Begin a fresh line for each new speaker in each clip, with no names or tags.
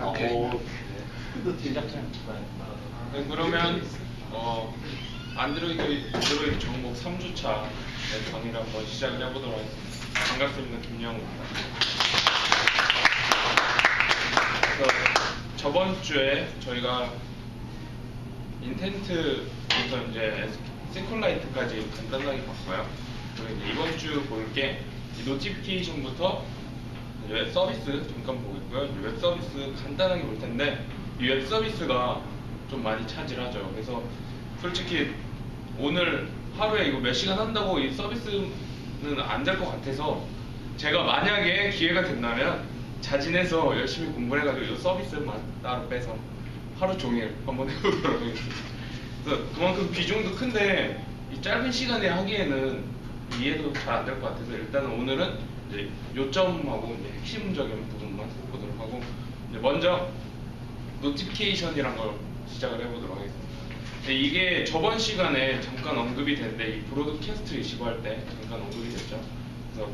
오케이.
네, 그러면 안드로이드 정복 3주차 강의를 한번 시작을 해보도록 하겠습니다. 반갑습니다. 김영우입니다. 그래서 저번 주에 저희가 인텐트부터 이제 시퀄라이트까지 간단하게 봤고요. 그리고 이제 이번 주 볼 게 노티피케이션부터 웹 서비스 잠깐 보겠고요. 웹 서비스 간단하게 볼 텐데 이 웹 서비스가 좀 많이 차지하죠. 그래서 솔직히 오늘 하루에 이거 몇 시간 한다고 이 서비스는 안 될 것 같아서 제가 만약에 기회가 된다면 자진해서 열심히 공부를 해가지고 이 서비스만 따로 빼서 하루 종일 한번 해보도록 하겠습니다. 그래서 그만큼 비중도 큰데 이 짧은 시간에 하기에는 이해도 잘 안 될 것 같아서 일단은 오늘은 이제 요점하고 이제 핵심적인 부분만 보도록 하고 이제 먼저 노티피케이션이란 걸 시작을 해보도록 하겠습니다. 이게 저번 시간에 잠깐 언급이 됐는데 이 브로드캐스트 리시버할 때 잠깐 언급이 됐죠. 그래서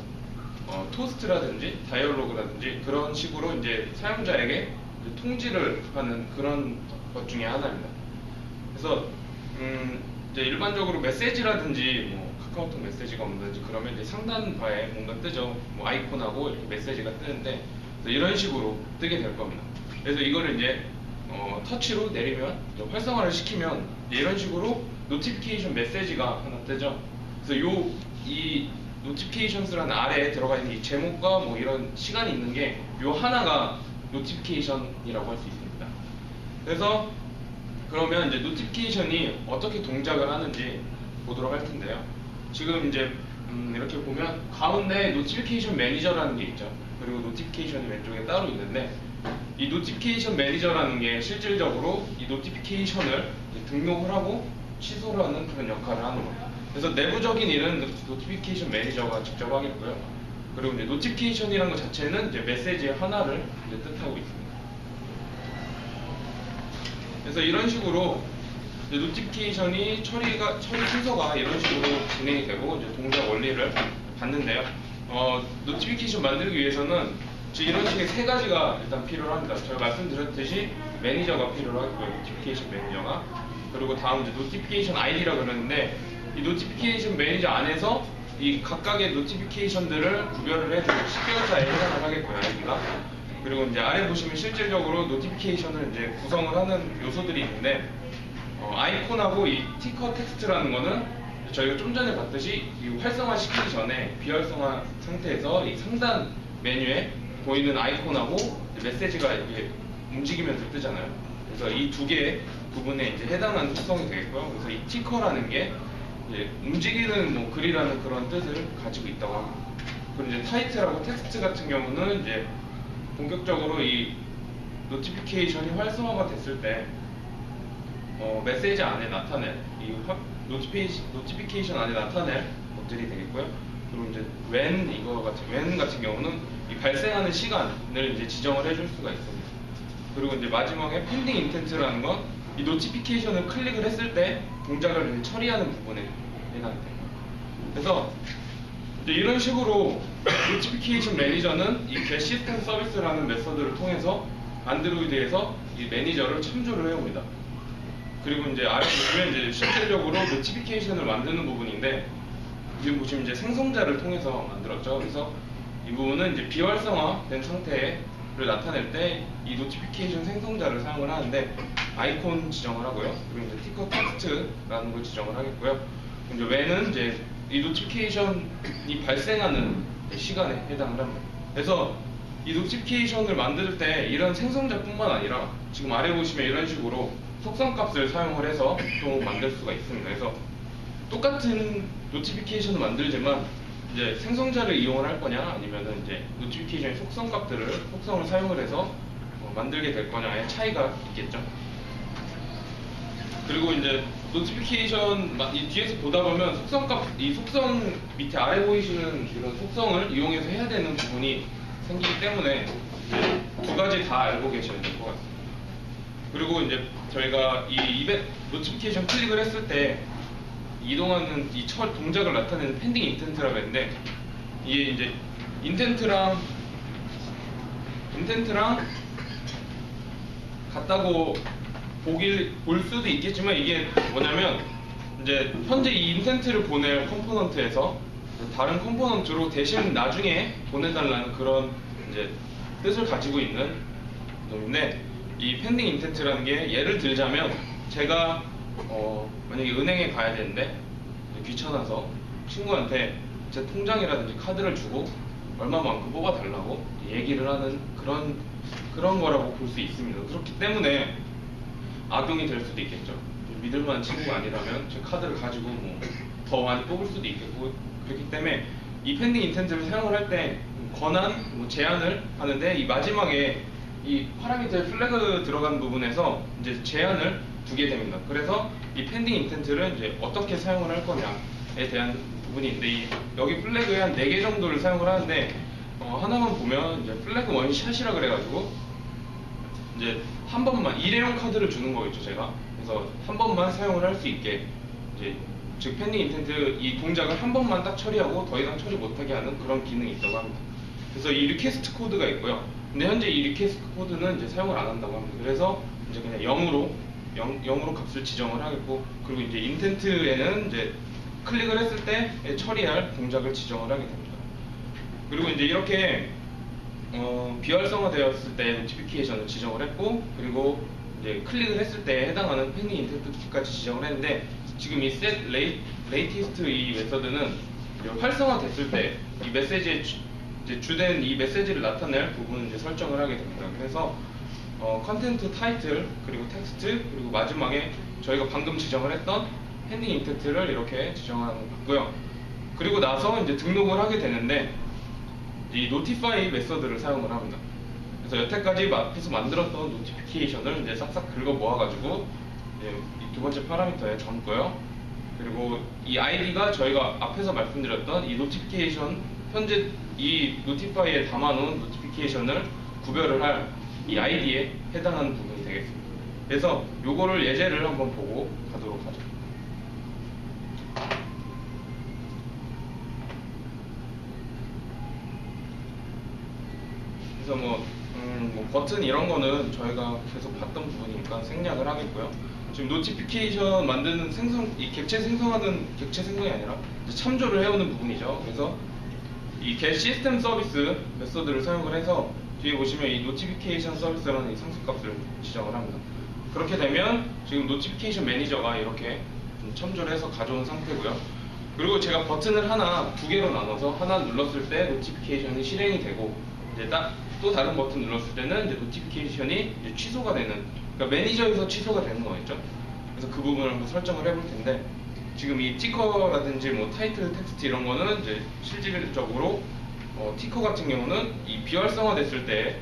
토스트라든지 다이얼로그라든지 그런 식으로 이제 사용자에게 이제 통지를 하는 그런 것 중에 하나입니다. 그래서 이제 일반적으로 메시지라든지 뭐 카카오톡 메시지가 온다든지 그러면 이제 상단바에 뭔가 뜨죠. 뭐 아이콘하고 이렇게 메시지가 뜨는데 이런 식으로 뜨게 될 겁니다. 그래서 이거를 이제 터치로 내리면 활성화를 시키면 이런 식으로 노티피케이션 메시지가 하나 뜨죠. 그래서 이 노티피케이션스라는 아래에 들어가 있는 이 제목과 뭐 이런 시간이 있는 게 요 하나가 노티피케이션이라고 할 수 있습니다. 그래서 그러면 이제 노티피케이션이 어떻게 동작을 하는지 보도록 할 텐데요. 지금 이제 이렇게 보면 가운데 노티피케이션 매니저라는 게 있죠. 그리고 노티피케이션이 왼쪽에 따로 있는데 이 노티피케이션 매니저라는 게 실질적으로 이 노티피케이션을 등록을 하고 취소를 하는 그런 역할을 하는 거예요. 그래서 내부적인 일은 노티피케이션 매니저가 직접 하겠고요. 그리고 이제 노티피케이션이라는 것 자체는 이제 메시지의 하나를 이제 뜻하고 있습니다. 그래서 이런 식으로 이제 노티피케이션이 처리 순서가 이런 식으로 진행이 되고 이제 동작 원리를 받는데요. 노티피케이션 만들기 위해서는 이런 식의 세 가지가 일단 필요합니다. 제가 말씀드렸듯이 매니저가 필요하고요. 노티피케이션 매니저가. 그리고 다음 이제 노티피케이션 아이디라고 그러는데 이 노티피케이션 매니저 안에서 이 각각의 노티피케이션들을 구별을 해서 식별자에 해당을 하겠고요. 아이디가. 그리고 이제 아래 보시면 실질적으로 노티피케이션을 이제 구성을 하는 요소들이 있는데 아이콘하고 이 티커 텍스트라는 거는 저희가 좀 전에 봤듯이 이 활성화 시키기 전에 비활성화 상태에서 이 상단 메뉴에 보이는 아이콘하고 메시지가 이렇게 움직이면서 뜨잖아요. 그래서 이 두 개의 부분에 이제 해당하는 특성이 되겠고요. 그래서 이 티커라는 게 이제 움직이는 뭐 글이라는 그런 뜻을 가지고 있다고 합니다. 그리고 이제 타이틀하고 텍스트 같은 경우는 이제 본격적으로 이 노티피케이션이 활성화가 됐을 때 메시지 안에 나타낼 이 노티피케이션 안에 나타낼 것들이 되겠고요. 그리고 이제 when 같은 경우는 이 발생하는 시간을 이제 지정을 해줄 수가 있습니다. 그리고 이제 마지막에 펜딩 인텐트라는 건 이 노티피케이션을 클릭을 했을 때 동작을 처리하는 부분에 해당이 됩니다. 그래서 이제 이런 식으로 노티피케이션 매니저는 이 get 시스템 서비스라는 메서드를 통해서 안드로이드에서 이 매니저를 참조를 해옵니다. 그리고 이제 아래 보시면 이제 실질적으로 노티피케이션을 만드는 부분인데 지금 보시면 이제 생성자를 통해서 만들었죠. 그래서 이 부분은 이제 비활성화된 상태를 나타낼 때 이 노티피케이션 생성자를 사용을 하는데 아이콘 지정을 하고요. 그리고 이제 티커 텍스트라는 걸 지정을 하겠고요. 이제 when은 이제 이 노티피케이션이 발생하는 시간에 해당을 합니다. 그래서 이 노티피케이션을 만들 때 이런 생성자뿐만 아니라 지금 아래 보시면 이런 식으로 속성값을 사용을 해서 또 만들 수가 있습니다. 그래서 똑같은 노티피케이션을 만들지만 이제 생성자를 이용을 할 거냐 아니면은 이제 노티피케이션의 속성을 사용을 해서 만들게 될 거냐의 차이가 있겠죠. 그리고 이제 노티피케이션 이 뒤에서 보다 보면 이 속성 밑에 아래 보이시는 이런 속성을 이용해서 해야 되는 부분이 생기기 때문에 이제 두 가지 다 알고 계셔야 될 것 같습니다. 그리고 이제 저희가 이 노티피케이션 클릭을 했을 때 이동하는 이 동작을 나타내는 펜딩 인텐트라고 했는데 이게 이제 인텐트랑 같다고 볼 수도 있겠지만 이게 뭐냐면 이제 현재 이 인텐트를 보낼 컴포넌트에서 다른 컴포넌트로 대신 나중에 보내달라는 그런 이제 뜻을 가지고 있는 놈인데, 이 펜딩 인텐트라는 게 예를 들자면 제가 만약에 은행에 가야 되는데 귀찮아서 친구한테 제 통장이라든지 카드를 주고 얼마만큼 뽑아달라고 얘기를 하는 그런 거라고 볼 수 있습니다. 그렇기 때문에 악용이 될 수도 있겠죠. 믿을 만한 친구가 아니라면 제 카드를 가지고 뭐 더 많이 뽑을 수도 있겠고, 그렇기 때문에 이 펜딩 인텐트를 사용을 할 때 권한, 뭐 제한을 하는데, 이 마지막에 이 파라미터에 플래그 들어간 부분에서 이제 제한을 두게 됩니다. 그래서 이 펜딩 인텐트를 이제 어떻게 사용을 할 거냐에 대한 부분인데, 여기 플래그에 한 4개 정도를 사용을 하는데, 하나만 보면 이제 플래그 원샷이라 그래가지고 이제 한 번만 일회용 카드를 주는 거겠죠, 제가. 그래서 한 번만 사용을 할 수 있게, 이제 즉 펜딩 인텐트 이 동작을 한 번만 딱 처리하고 더 이상 처리 못하게 하는 그런 기능이 있다고 합니다. 그래서 이 리퀘스트 코드가 있고요. 근데 현재 이 리퀘스트 코드는 이제 사용을 안 한다고 합니다. 그래서 이제 그냥 0으로 값을 지정을 하겠고, 그리고 이제 인텐트에는 이제 클릭을 했을 때 처리할 동작을 지정을 하게 됩니다. 그리고 이제 이렇게 비활성화되었을 때 노티피케이션을 지정을 했고, 그리고 이제 클릭을 했을 때 해당하는 펜딩 인텐트까지 지정을 했는데, 지금 이 set latest 이 메서드는 활성화됐을 때 이 메시지에 이제 주된 이 메시지를 나타낼 부분을 이제 설정을 하게 됩니다. 그래서 컨텐트 타이틀, 그리고 텍스트, 그리고 마지막에 저희가 방금 지정을 했던 펜딩 인텐트를 이렇게 지정하는 거고요. 그리고 나서 이제 등록을 하게 되는데, 이 notify 메서드를 사용을 합니다. 그래서 여태까지 앞에서 만들었던 노티피케이션을 이제 싹싹 긁어 모아가지고 이 두 번째 파라미터에 적고요. 그리고 이 아이디가 저희가 앞에서 말씀드렸던 이 노티피케이션, 현재 이 노티파이에 담아놓은 노티피케이션을 구별을 할 이 아이디에 해당하는 부분이 되겠습니다. 그래서 요거를 예제를 한번 보고 가도록 하죠. 그래서 뭐 버튼 이런 거는 저희가 계속 봤던 부분이니까 생략을 하겠고요. 지금 노티피케이션 만드는 이 객체 생성이 아니라 이제 참조를 해오는 부분이죠. 그래서 이 get 시스템 서비스 메서드를 사용을 해서 뒤에 보시면 이 노티피케이션 서비스라는 이 상수값을 지정을 합니다. 그렇게 되면 지금 노티피케이션 매니저가 이렇게 좀 첨조를 해서 가져온 상태고요. 그리고 제가 버튼을 두 개로 나눠서 하나 눌렀을 때 노티피케이션이 실행이 되고, 이제 또 다른 버튼 눌렀을 때는 이제 노티피케이션이 이제 취소가 되는, 그러니까 매니저에서 취소가 되는 거겠죠. 그래서 그 부분을 한번 설정을 해볼 텐데, 지금 이 티커라든지 뭐 타이틀 텍스트 이런 거는 이제 실질적으로 티커 같은 경우는 이 비활성화됐을 때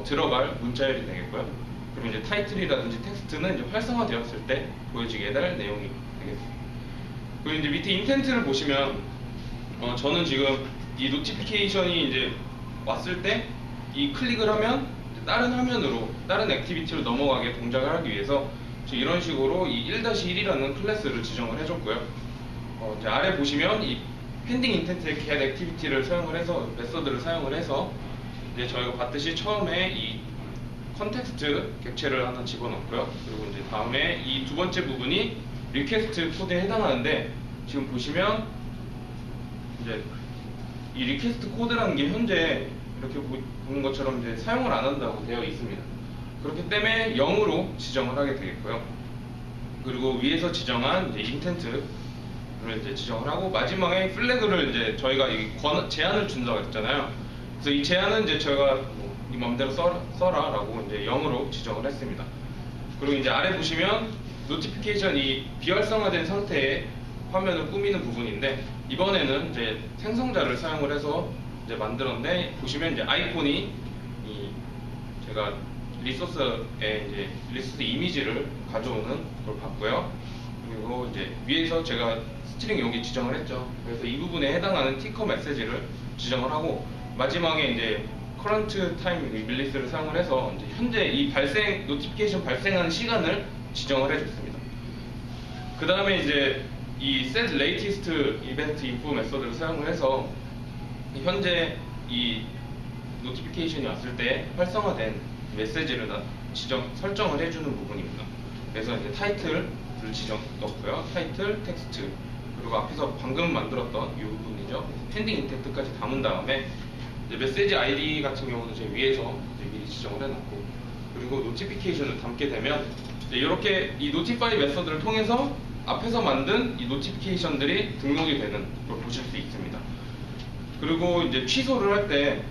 들어갈 문자열이 되겠고요. 그리고 이제 타이틀이라든지 텍스트는 이제 활성화되었을 때 보여지게 될 내용이 되겠습니다. 그리고 이제 밑에 인텐트를 보시면 저는 지금 이 노티피케이션이 이제 왔을 때 이 클릭을 하면 다른 화면으로, 다른 액티비티로 넘어가게 동작을 하기 위해서 이런 식으로 이 1-1이라는 클래스를 지정을 해줬고요. 이제 아래 보시면 이 펜딩 인텐트의 get 액티비티를 사용을 해서, 메서드를 사용을 해서 이제 저희가 봤듯이 처음에 이 컨텍스트 객체를 하나 집어넣고요. 그리고 이제 다음에 이 두 번째 부분이 리퀘스트 코드에 해당하는데, 지금 보시면 이제 이 리퀘스트 코드라는 게 현재 이렇게 보는 것처럼 이제 사용을 안 한다고 되어 있습니다. 그렇기 때문에 0으로 지정을 하게 되겠고요. 그리고 위에서 지정한 이제 인텐트를 이제 지정을 하고, 마지막에 플래그를 이제 저희가 제한을 준다고 했잖아요. 그래서 이 제한은 이제 저희가 네 맘대로 써라라고 이제 0으로 지정을 했습니다. 그리고 이제 아래 보시면 노티피케이션이 비활성화된 상태의 화면을 꾸미는 부분인데, 이번에는 이제 생성자를 사용을 해서 이제 만들었는데, 보시면 이제 아이콘이 제가 리소스에 이제 리소스 이미지를 가져오는 걸 봤고요. 그리고 이제 위에서 제가 스트링 여기 지정을 했죠. 그래서 이 부분에 해당하는 티커 메시지를 지정을 하고, 마지막에 이제 current time release를 사용을 해서 이제 현재 이 노티피케이션 발생하는 시간을 지정을 해줬습니다. 그 다음에 이제 이 set latest event info 메서드를 사용을 해서 현재 이 노티피케이션이 왔을 때 활성화된 메시지를 설정을 해주는 부분입니다. 그래서 이제 타이틀을 넣고요. 타이틀, 텍스트, 그리고 앞에서 방금 만들었던 이 부분이죠. 펜딩 인텐트까지 담은 다음에 이제 메시지 아이디 같은 경우는 제 위에서 이제 미리 지정을 해놨고, 그리고 노티피케이션을 담게 되면 이렇게 이 노티파이 메서드를 통해서 앞에서 만든 이 노티피케이션들이 등록이 되는 걸 보실 수 있습니다. 그리고 이제 취소를 할 때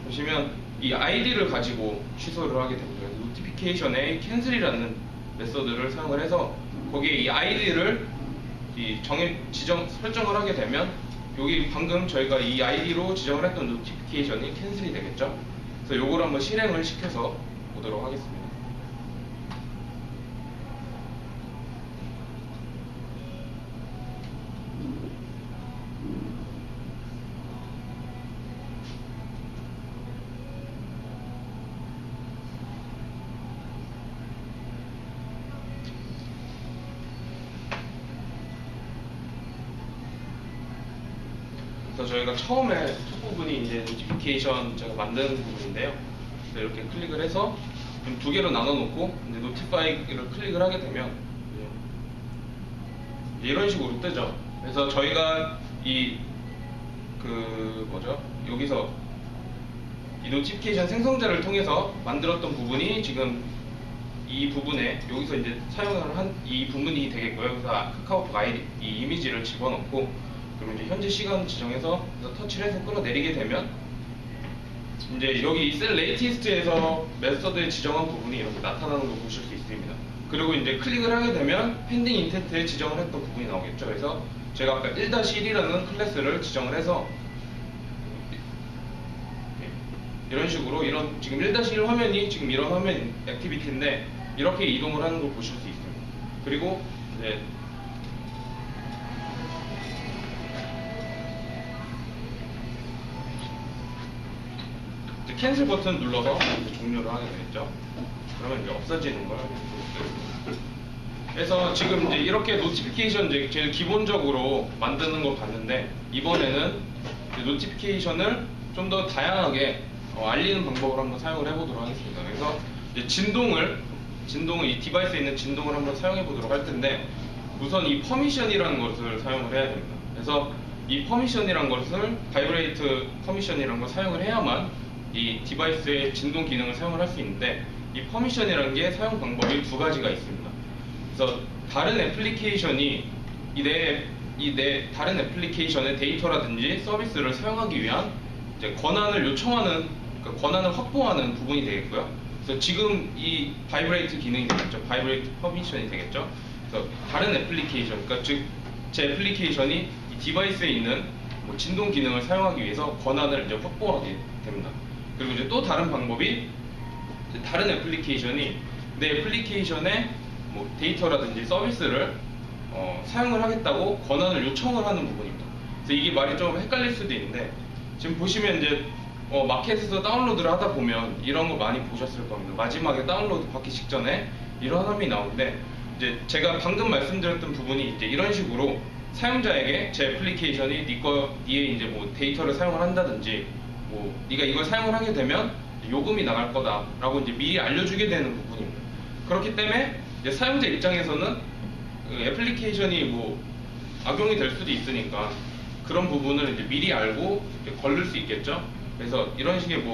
보시면 이 아이디를 가지고 취소를 하게 됩니다. 노티피케이션에 캔슬이라는 메서드를 사용을 해서 거기에 이 아이디를 설정을 하게 되면 여기 방금 저희가 이 아이디로 지정을 했던 노티피케이션이 캔슬이 되겠죠. 그래서 요걸 한번 실행을 시켜서 보도록 하겠습니다. 그래서 저희가 처음에 첫 부분이 이제 노티피케이션 제가 만드는 부분인데요. 그래서 이렇게 클릭을 해서 두 개로 나눠 놓고 이제 노티파이를 클릭을 하게 되면 이런 식으로 뜨죠. 그래서 저희가 여기서 이 노티피케이션 생성자를 통해서 만들었던 부분이 지금 이 부분에 여기서 이제 사용을 한 이 부분이 되겠고요. 그래서 카카오톡 아이디 이 이미지를 집어넣고, 그리고 이제 현재 시간 지정해서 터치를 해서 끌어내리게 되면 이제 여기 이 셀 레이티스트에서 메서드에 지정한 부분이 이렇게 나타나는 걸 보실 수 있습니다. 그리고 이제 클릭을 하게 되면 펜딩 인텐트에 지정을 했던 부분이 나오겠죠. 그래서 제가 아까 1-1이라는 클래스를 지정을 해서 이런 식으로 지금 1-1 화면이 지금 이런 화면 액티비티인데 이렇게 이동을 하는 걸 보실 수 있습니다. 그리고 이제 캔슬 버튼 눌러서 종료를 하게 되겠죠. 그러면 이제 없어지는 걸 그래서 지금 이제 이렇게 노티피케이션 이제 제일 기본적으로 만드는 거 봤는데, 이번에는 노티피케이션을 좀 더 다양하게 알리는 방법을 한번 사용을 해보도록 하겠습니다. 그래서 이제 진동을 이 디바이스에 있는 진동을 한번 사용해 보도록 할 텐데, 우선 이 퍼미션이라는 것을 사용을 해야 됩니다. 그래서 이 퍼미션이라는 것을 바이브레이트 퍼미션이라는 걸 사용을 해야만 이 디바이스의 진동 기능을 사용을 할 수 있는데, 이 퍼미션이라는 게 사용 방법이 두 가지가 있습니다. 그래서 다른 애플리케이션이 다른 애플리케이션의 데이터라든지 서비스를 사용하기 위한 이제 권한을 요청하는, 그러니까 권한을 확보하는 부분이 되겠고요. 그래서 지금 이 바이브레이트 기능이 되겠죠. 바이브레이트 퍼미션이 되겠죠. 그래서 다른 애플리케이션, 그러니까 즉 제 애플리케이션이 이 디바이스에 있는 진동 기능을 사용하기 위해서 권한을 이제 확보하게 됩니다. 그리고 이제 또 다른 방법이 다른 애플리케이션이 내 애플리케이션의 데이터라든지 서비스를 사용을 하겠다고 권한을 요청을 하는 부분입니다. 그래서 이게 말이 좀 헷갈릴 수도 있는데, 지금 보시면 이제 마켓에서 다운로드를 하다 보면 이런 거 많이 보셨을 겁니다. 마지막에 다운로드 받기 직전에 이런 화면이 나오는데, 이제 제가 방금 말씀드렸던 부분이 이제 이런 식으로 사용자에게 제 애플리케이션이 니의 이제 데이터를 사용을 한다든지 네가 이걸 사용을 하게 되면 요금이 나갈 거다라고 이제 미리 알려주게 되는 부분입니다. 그렇기 때문에 이제 사용자 입장에서는 애플리케이션이 악용이 될 수도 있으니까 그런 부분을 이제 미리 알고 이제 걸릴 수 있겠죠. 그래서 이런 식의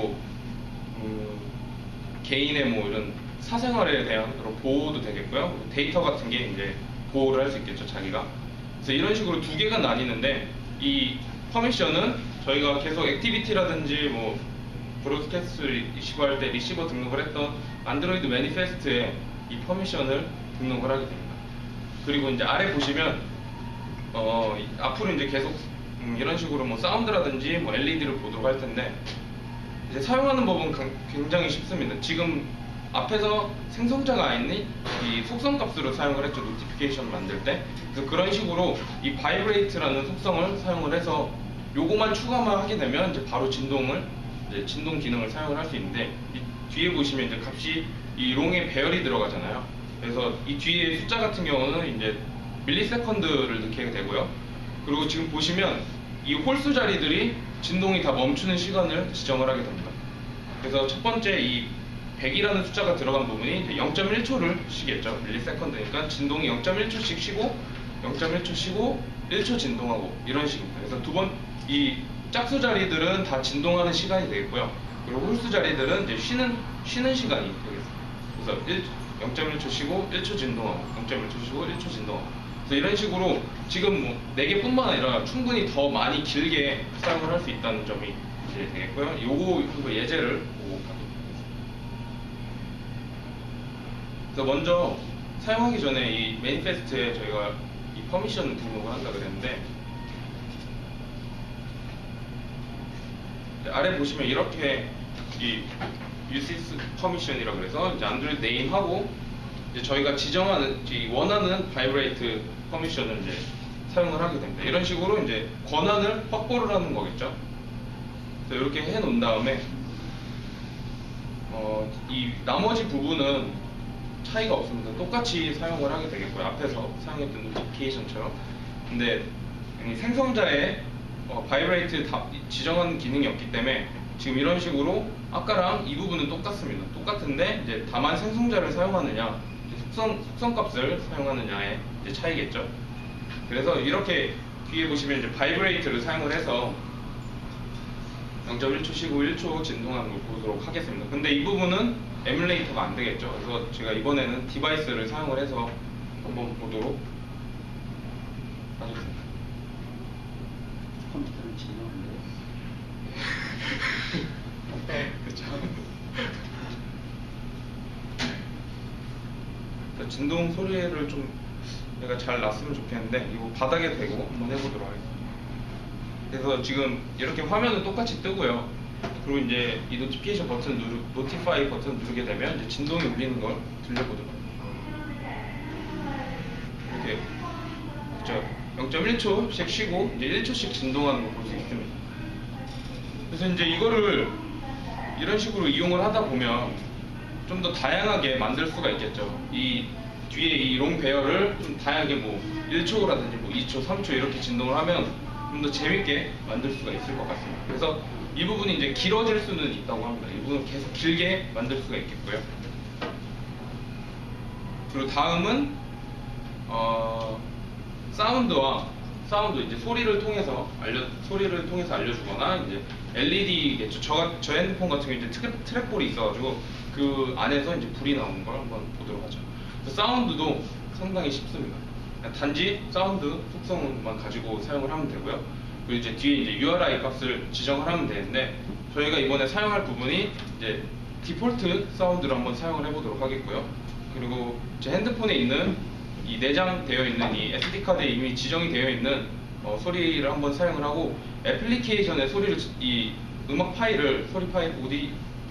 개인의 이런 사생활에 대한 그런 보호도 되겠고요. 데이터 같은 게 이제 보호를 할 수 있겠죠, 자기가. 그래서 이런 식으로 두 개가 나뉘는데, 이 퍼미션은 저희가 계속 액티비티라든지 브로드캐스트 리시버 할 때 리시버 등록을 했던 안드로이드 매니페스트에 이 퍼미션을 등록을 하게 됩니다. 그리고 이제 아래 보시면 앞으로 이제 계속 이런 식으로 사운드라든지 LED를 보도록 할 텐데, 이제 사용하는 법은 굉장히 쉽습니다. 지금 앞에서 생성자가 아닌 이 속성 값으로 사용을 했죠, 노티피케이션 만들 때. 그래서 그런 식으로 이 바이브레이트라는 속성을 사용을 해서 요거만 추가만 하게 되면 이제 바로 진동 기능을 사용을 할 수 있는데, 이 뒤에 보시면 이제 값이 이 롱에 배열이 들어가잖아요. 그래서 이 뒤에 숫자 같은 경우는 이제 밀리세컨드를 넣게 되고요. 그리고 지금 보시면 이 홀수 자리들이 진동이 다 멈추는 시간을 지정을 하게 됩니다. 그래서 첫 번째 이 100이라는 숫자가 들어간 부분이 이제 0.1초를 쉬겠죠. 밀리세컨드니까 진동이 0.1초씩 쉬고 0.1초 쉬고 1초 진동하고 이런 식입니다. 그래서 두 번 이 짝수 자리들은 다 진동하는 시간이 되겠고요. 그리고 홀수 자리들은 이제 쉬는 시간이 되겠습니다. 그래서 0.1초 쉬고 1초 진동하고 0.1초 쉬고 1초 진동하고 그래서 이런 식으로 지금 뭐 4개뿐만 아니라 충분히 더 많이 길게 사용을 할 수 있다는 점이 이제 되겠고요. 요거 예제를 보고 가도록 하겠습니다. 그래서 먼저 사용하기 전에 이 매니페스트에 저희가 이 퍼미션을 등록을 한다 그랬는데 아래 보시면 이렇게 이 uses permission이라고 그래서 이제 안드로이드 네임하고 이제 저희가 지정하는 원하는 바이브레이트 퍼미션을 이제 사용을 하게 됩니다. 이런 식으로 이제 권한을 확보를 하는 거겠죠. 그래서 이렇게 해 놓은 다음에 이 나머지 부분은 차이가 없습니다. 똑같이 사용을 하게 되겠고요. 앞에서 사용했던 노티피케이션처럼. 근데 생성자의 바이브레이트 지정하는 기능이 없기 때문에 지금 이런 식으로 아까랑 이 부분은 똑같습니다. 똑같은데 이제 다만 생성자를 사용하느냐, 속성 값을 사용하느냐의 이제 차이겠죠. 그래서 이렇게 뒤에 보시면 이제 바이브레이트를 사용을 해서 0.1초 쉬고 1초 진동하는 걸 보도록 하겠습니다. 근데 이 부분은 에뮬레이터가 안 되겠죠. 그래서 제가 이번에는 디바이스를 사용을 해서 한번 보도록 하겠습니다.
컴퓨터는 진동한데.
그렇죠. 진동 소리를 좀 내가 잘 났으면 좋겠는데 이거 바닥에 대고 한번 해보도록 하겠습니다. 그래서 지금 이렇게 화면은 똑같이 뜨고요. 그리고 이제 이 노티피케이션 버튼 노티파이 버튼 누르게 되면 이제 진동이 울리는 걸 들려보도록 합니다. 이렇게 그렇죠. 0.1초씩 쉬고 이제 1초씩 진동하는 걸 볼 수 있습니다. 그래서 이제 이거를 이런 식으로 이용을 하다 보면 좀 더 다양하게 만들 수가 있겠죠. 이 뒤에 이 롱 배열을 좀 다양하게 뭐 1초라든지 뭐 2초, 3초 이렇게 진동을 하면 좀 더 재밌게 만들 수가 있을 것 같습니다. 그래서 이 부분이 이제 길어질 수는 있다고 합니다. 이 부분은 계속 길게 만들 수가 있겠고요. 그리고 다음은 사운드 이제 소리를 통해서 알려주거나 이제 LED겠죠. 저 핸드폰 같은 경우 이제 트랙볼이 있어가지고 그 안에서 이제 불이 나오는 걸 한번 보도록 하죠. 그래서 사운드도 상당히 쉽습니다. 단지 사운드 속성만 가지고 사용을 하면 되고요. 그리고 이제 뒤에 이제 URI 값을 지정을 하면 되는데 저희가 이번에 사용할 부분이 이제 디폴트 사운드를 한번 사용을 해보도록 하겠고요. 그리고 제 핸드폰에 있는 이 내장되어 있는 이 SD 카드에 이미 지정이 되어 있는 소리를 한번 사용을 하고 애플리케이션의 소리를 이 음악 파일을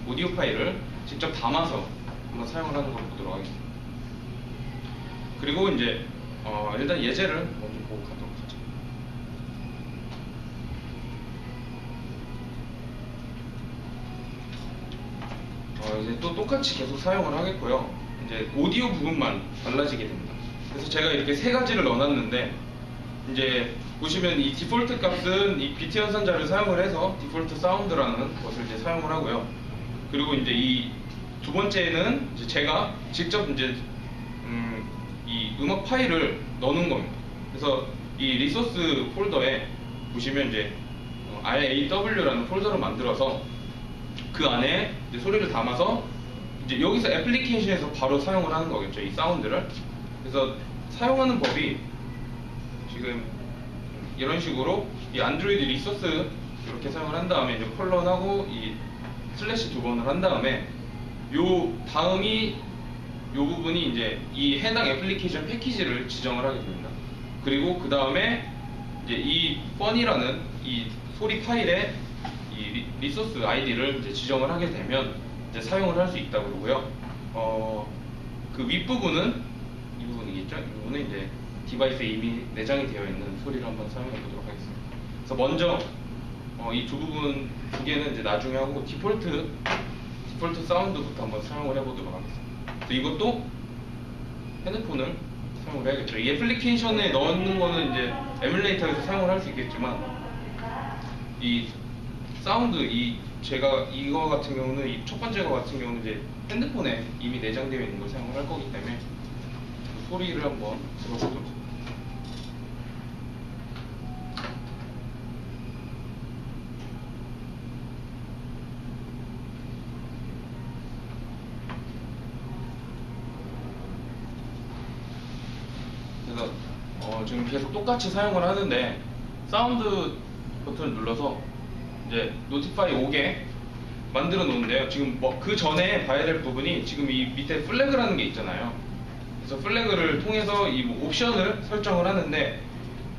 오디오 파일을 직접 담아서 한번 사용을 하는 걸 보도록 하겠습니다. 그리고 이제 일단 예제를 먼저 보고 가도록 하죠. 이제 또 똑같이 계속 사용을 하겠고요. 이제 오디오 부분만 달라지게 됩니다. 그래서 제가 이렇게 세 가지를 넣어놨는데 이제 보시면 이 디폴트 값은 이 비트 연산자를 사용을 해서 디폴트 사운드라는 것을 이제 사용을 하고요. 그리고 이제 이 두 번째는 이제 제가 직접 이제 이 음악 파일을 넣는 겁니다. 그래서 이 리소스 폴더에 보시면 이제 RAW라는 폴더를 만들어서 그 안에 이제 소리를 담아서 이제 여기서 애플리케이션에서 바로 사용을 하는 거겠죠. 이 사운드를. 그래서 사용하는 법이 지금 이런 식으로 이 안드로이드 리소스 이렇게 사용을 한 다음에 이제 콜런하고 이 슬래시 2번을 한 다음에 요 다음이 요 부분이 이제 이 해당 애플리케이션 패키지를 지정을 하게 됩니다. 그리고 그 다음에 이제 이 펀이라는 이 소리 파일에 이 리소스 아이디를 이제 지정을 하게 되면 이제 사용을 할 수 있다고 그러고요. 그 윗부분은 이 부분이겠죠. 이 부분은 이제 디바이스에 이미 내장이 되어 있는 소리를 한번 사용해 보도록 하겠습니다. 그래서 먼저 이 두 부분 두 개는 이제 나중에 하고 디폴트 사운드부터 한번 사용을 해보도록 하겠습니다. 그래서 이것도 핸드폰을 사용을 해야겠죠. 이 애플리케이션에 넣는 거는 이제 에뮬레이터에서 사용을 할 수 있겠지만 이 사운드 제가 이거 같은 경우는 이 첫 번째 거 같은 경우는 이제 핸드폰에 이미 내장되어 있는 걸 사용을 할 거기 때문에 그 소리를 한번 들어보도록. 그래서 지금 계속 똑같이 사용을 하는데 사운드 버튼을 눌러서 이제 노티파이 오게 만들어 놓은데요. 지금 뭐 그 전에 봐야 될 부분이 지금 이 밑에 플래그라는 게 있잖아요. 그래서 플래그를 통해서 이 뭐 옵션을 설정을 하는데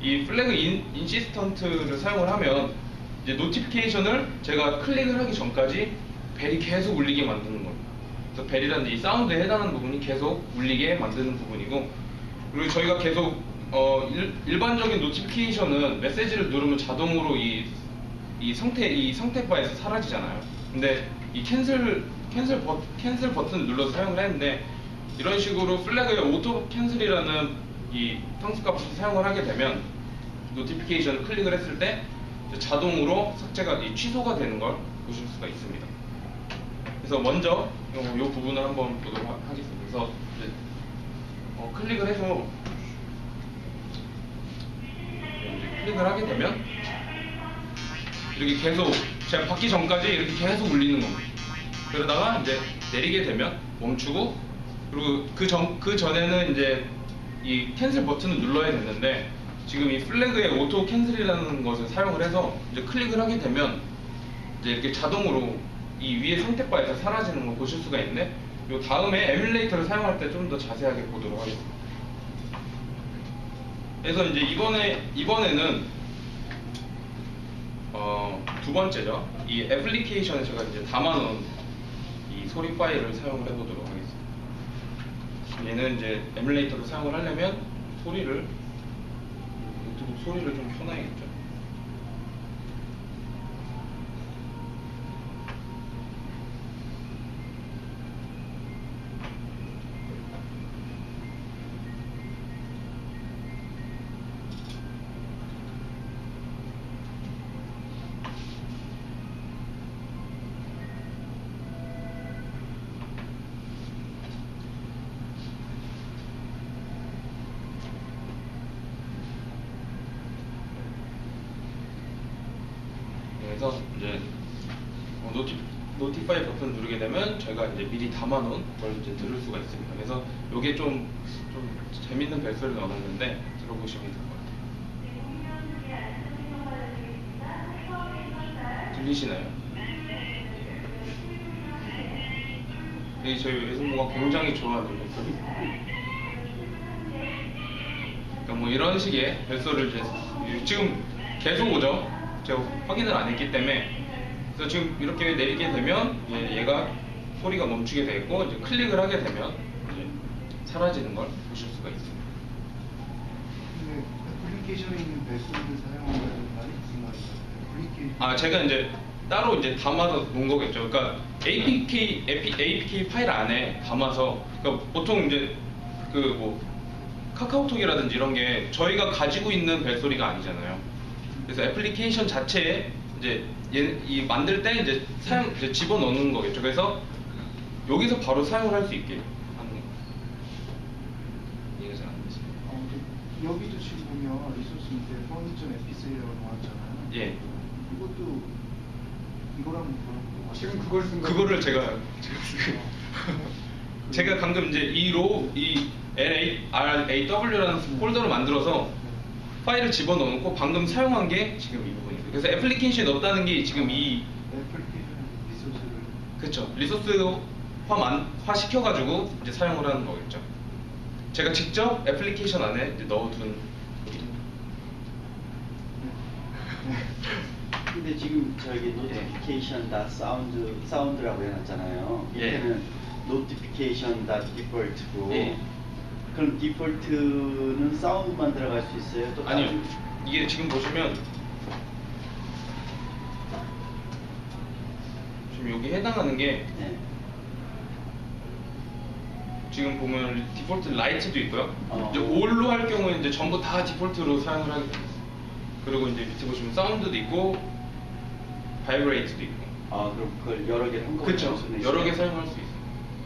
이 플래그 인시스턴트를 사용을 하면 이제 노티피케이션을 제가 클릭을 하기 전까지 벨이 계속 울리게 만드는 겁니다. 그래서 벨이라는 이 사운드에 해당하는 부분이 계속 울리게 만드는 부분이고, 그리고 저희가 계속 일반적인 노티피케이션은 메시지를 누르면 자동으로 이 상태 바에서 사라지잖아요. 근데 이 캔슬 버튼을 눌러서 사용을 했는데, 이런 식으로 플래그의 오토 캔슬이라는 이 상습 값을 사용을 하게 되면 노티피케이션을 클릭을 했을 때 자동으로 삭제가 취소가 되는 걸 보실 수가 있습니다. 그래서 먼저 이 부분을 한번 보도록 하겠습니다. 그래서 이제 클릭을 해서 클릭을 하게 되면 이렇게 계속 제가 받기 전까지 이렇게 계속 울리는 겁니다. 그러다가 이제 내리게 되면 멈추고, 그리고 그 전에는 이제 이 캔슬 버튼을 눌러야 됐는데 지금 이 플래그의 오토 캔슬이라는 것을 사용을 해서 이제 클릭을 하게 되면 이제 이렇게 자동으로 이 위에 상태바에서 사라지는 걸 보실 수가 있는데, 요 다음에 에뮬레이터를 사용할 때 좀 더 자세하게 보도록 하겠습니다. 그래서 이제 이번에는 두 번째죠. 이 애플리케이션에 제가 이제 담아놓은 이 소리 파일을 사용을 해보도록 하겠습니다. 얘는 이제 에뮬레이터를 사용을 하려면 노트북 소리를 좀 켜놔야겠죠. 그래서 이제 노티파이 버튼을 누르게 되면 저희가 이제 미리 담아놓은 걸 이제 들을 수가 있습니다. 그래서 이게 좀 재밌는 벨소리가 나오는데 들어보시면 될 것 같아요. 들리시나요? 네, 저희 외숙모가 굉장히 좋아하는 벨소리. 그러니까 뭐 이런 식의 벨소리를 이제 지금 계속 오죠. 제가 확인을 안 했기 때문에. 그래서 지금 이렇게 내리게 되면 얘가 소리가 멈추게 되고, 이제 클릭을 하게 되면 이제 사라지는 걸 보실 수가 있습니다.
근데 애플리케이션에 있는 벨소리를 사용하는 말이 무슨 말이죠?
제가 이제 따로 이제 담아서 놓은 거겠죠. 그러니까 APK 파일 안에 담아서, 그러니까 보통 이제 그 뭐 카카오톡이라든지 이런 게 저희가 가지고 있는 벨소리가 아니잖아요. 그래서 애플리케이션 자체에 이제 만들 때 이제 집어넣는 거겠죠. 그래서 여기서 바로 사용을 할 수 있게 하는 거예요. 이해가 잘 안 되시죠?
여기도 지금 보면 리소스 밑에 font.fc라고 나왔잖아요.
예.
이것도 이거랑 뭐랑
지금 그걸 쓴 거예요?
그거를 제가 방금 이제 이 LAW라는 폴더를 만들어서 파일을 집어넣고 방금 사용한 게 지금 이 부분입니다. 그래서 애플리케이션에 넣었다는 게 지금 이
애플리케이션 리소스를
그쵸, 리소스화 시켜가지고 이제 사용을 하는 거겠죠. 제가 직접 애플리케이션 안에 이제 넣어둔.
근데 지금 저기 노티피케이션 사운드라고 해놨잖아요.
예.
밑에는 노티피케이션 디폴트고.
예.
그럼 디폴트는 사운드만 들어갈 수 있어요? 또
아니요.
다른-
이게 지금 보시면 지금 여기 해당하는 게
네.
지금 보면 디폴트 라이트도 있고요. 이제
어.
올로 할 경우에 이제 전부 다 디폴트로 사용을 하게 됩니다. 그리고 이제 밑에 보시면 사운드도 있고 바이브레이트도 있고.
아, 그럼 그걸 여러 개를 한꺼번에
그쵸.
사용할 수
여러 개
있어요?
사용할 수 있어요.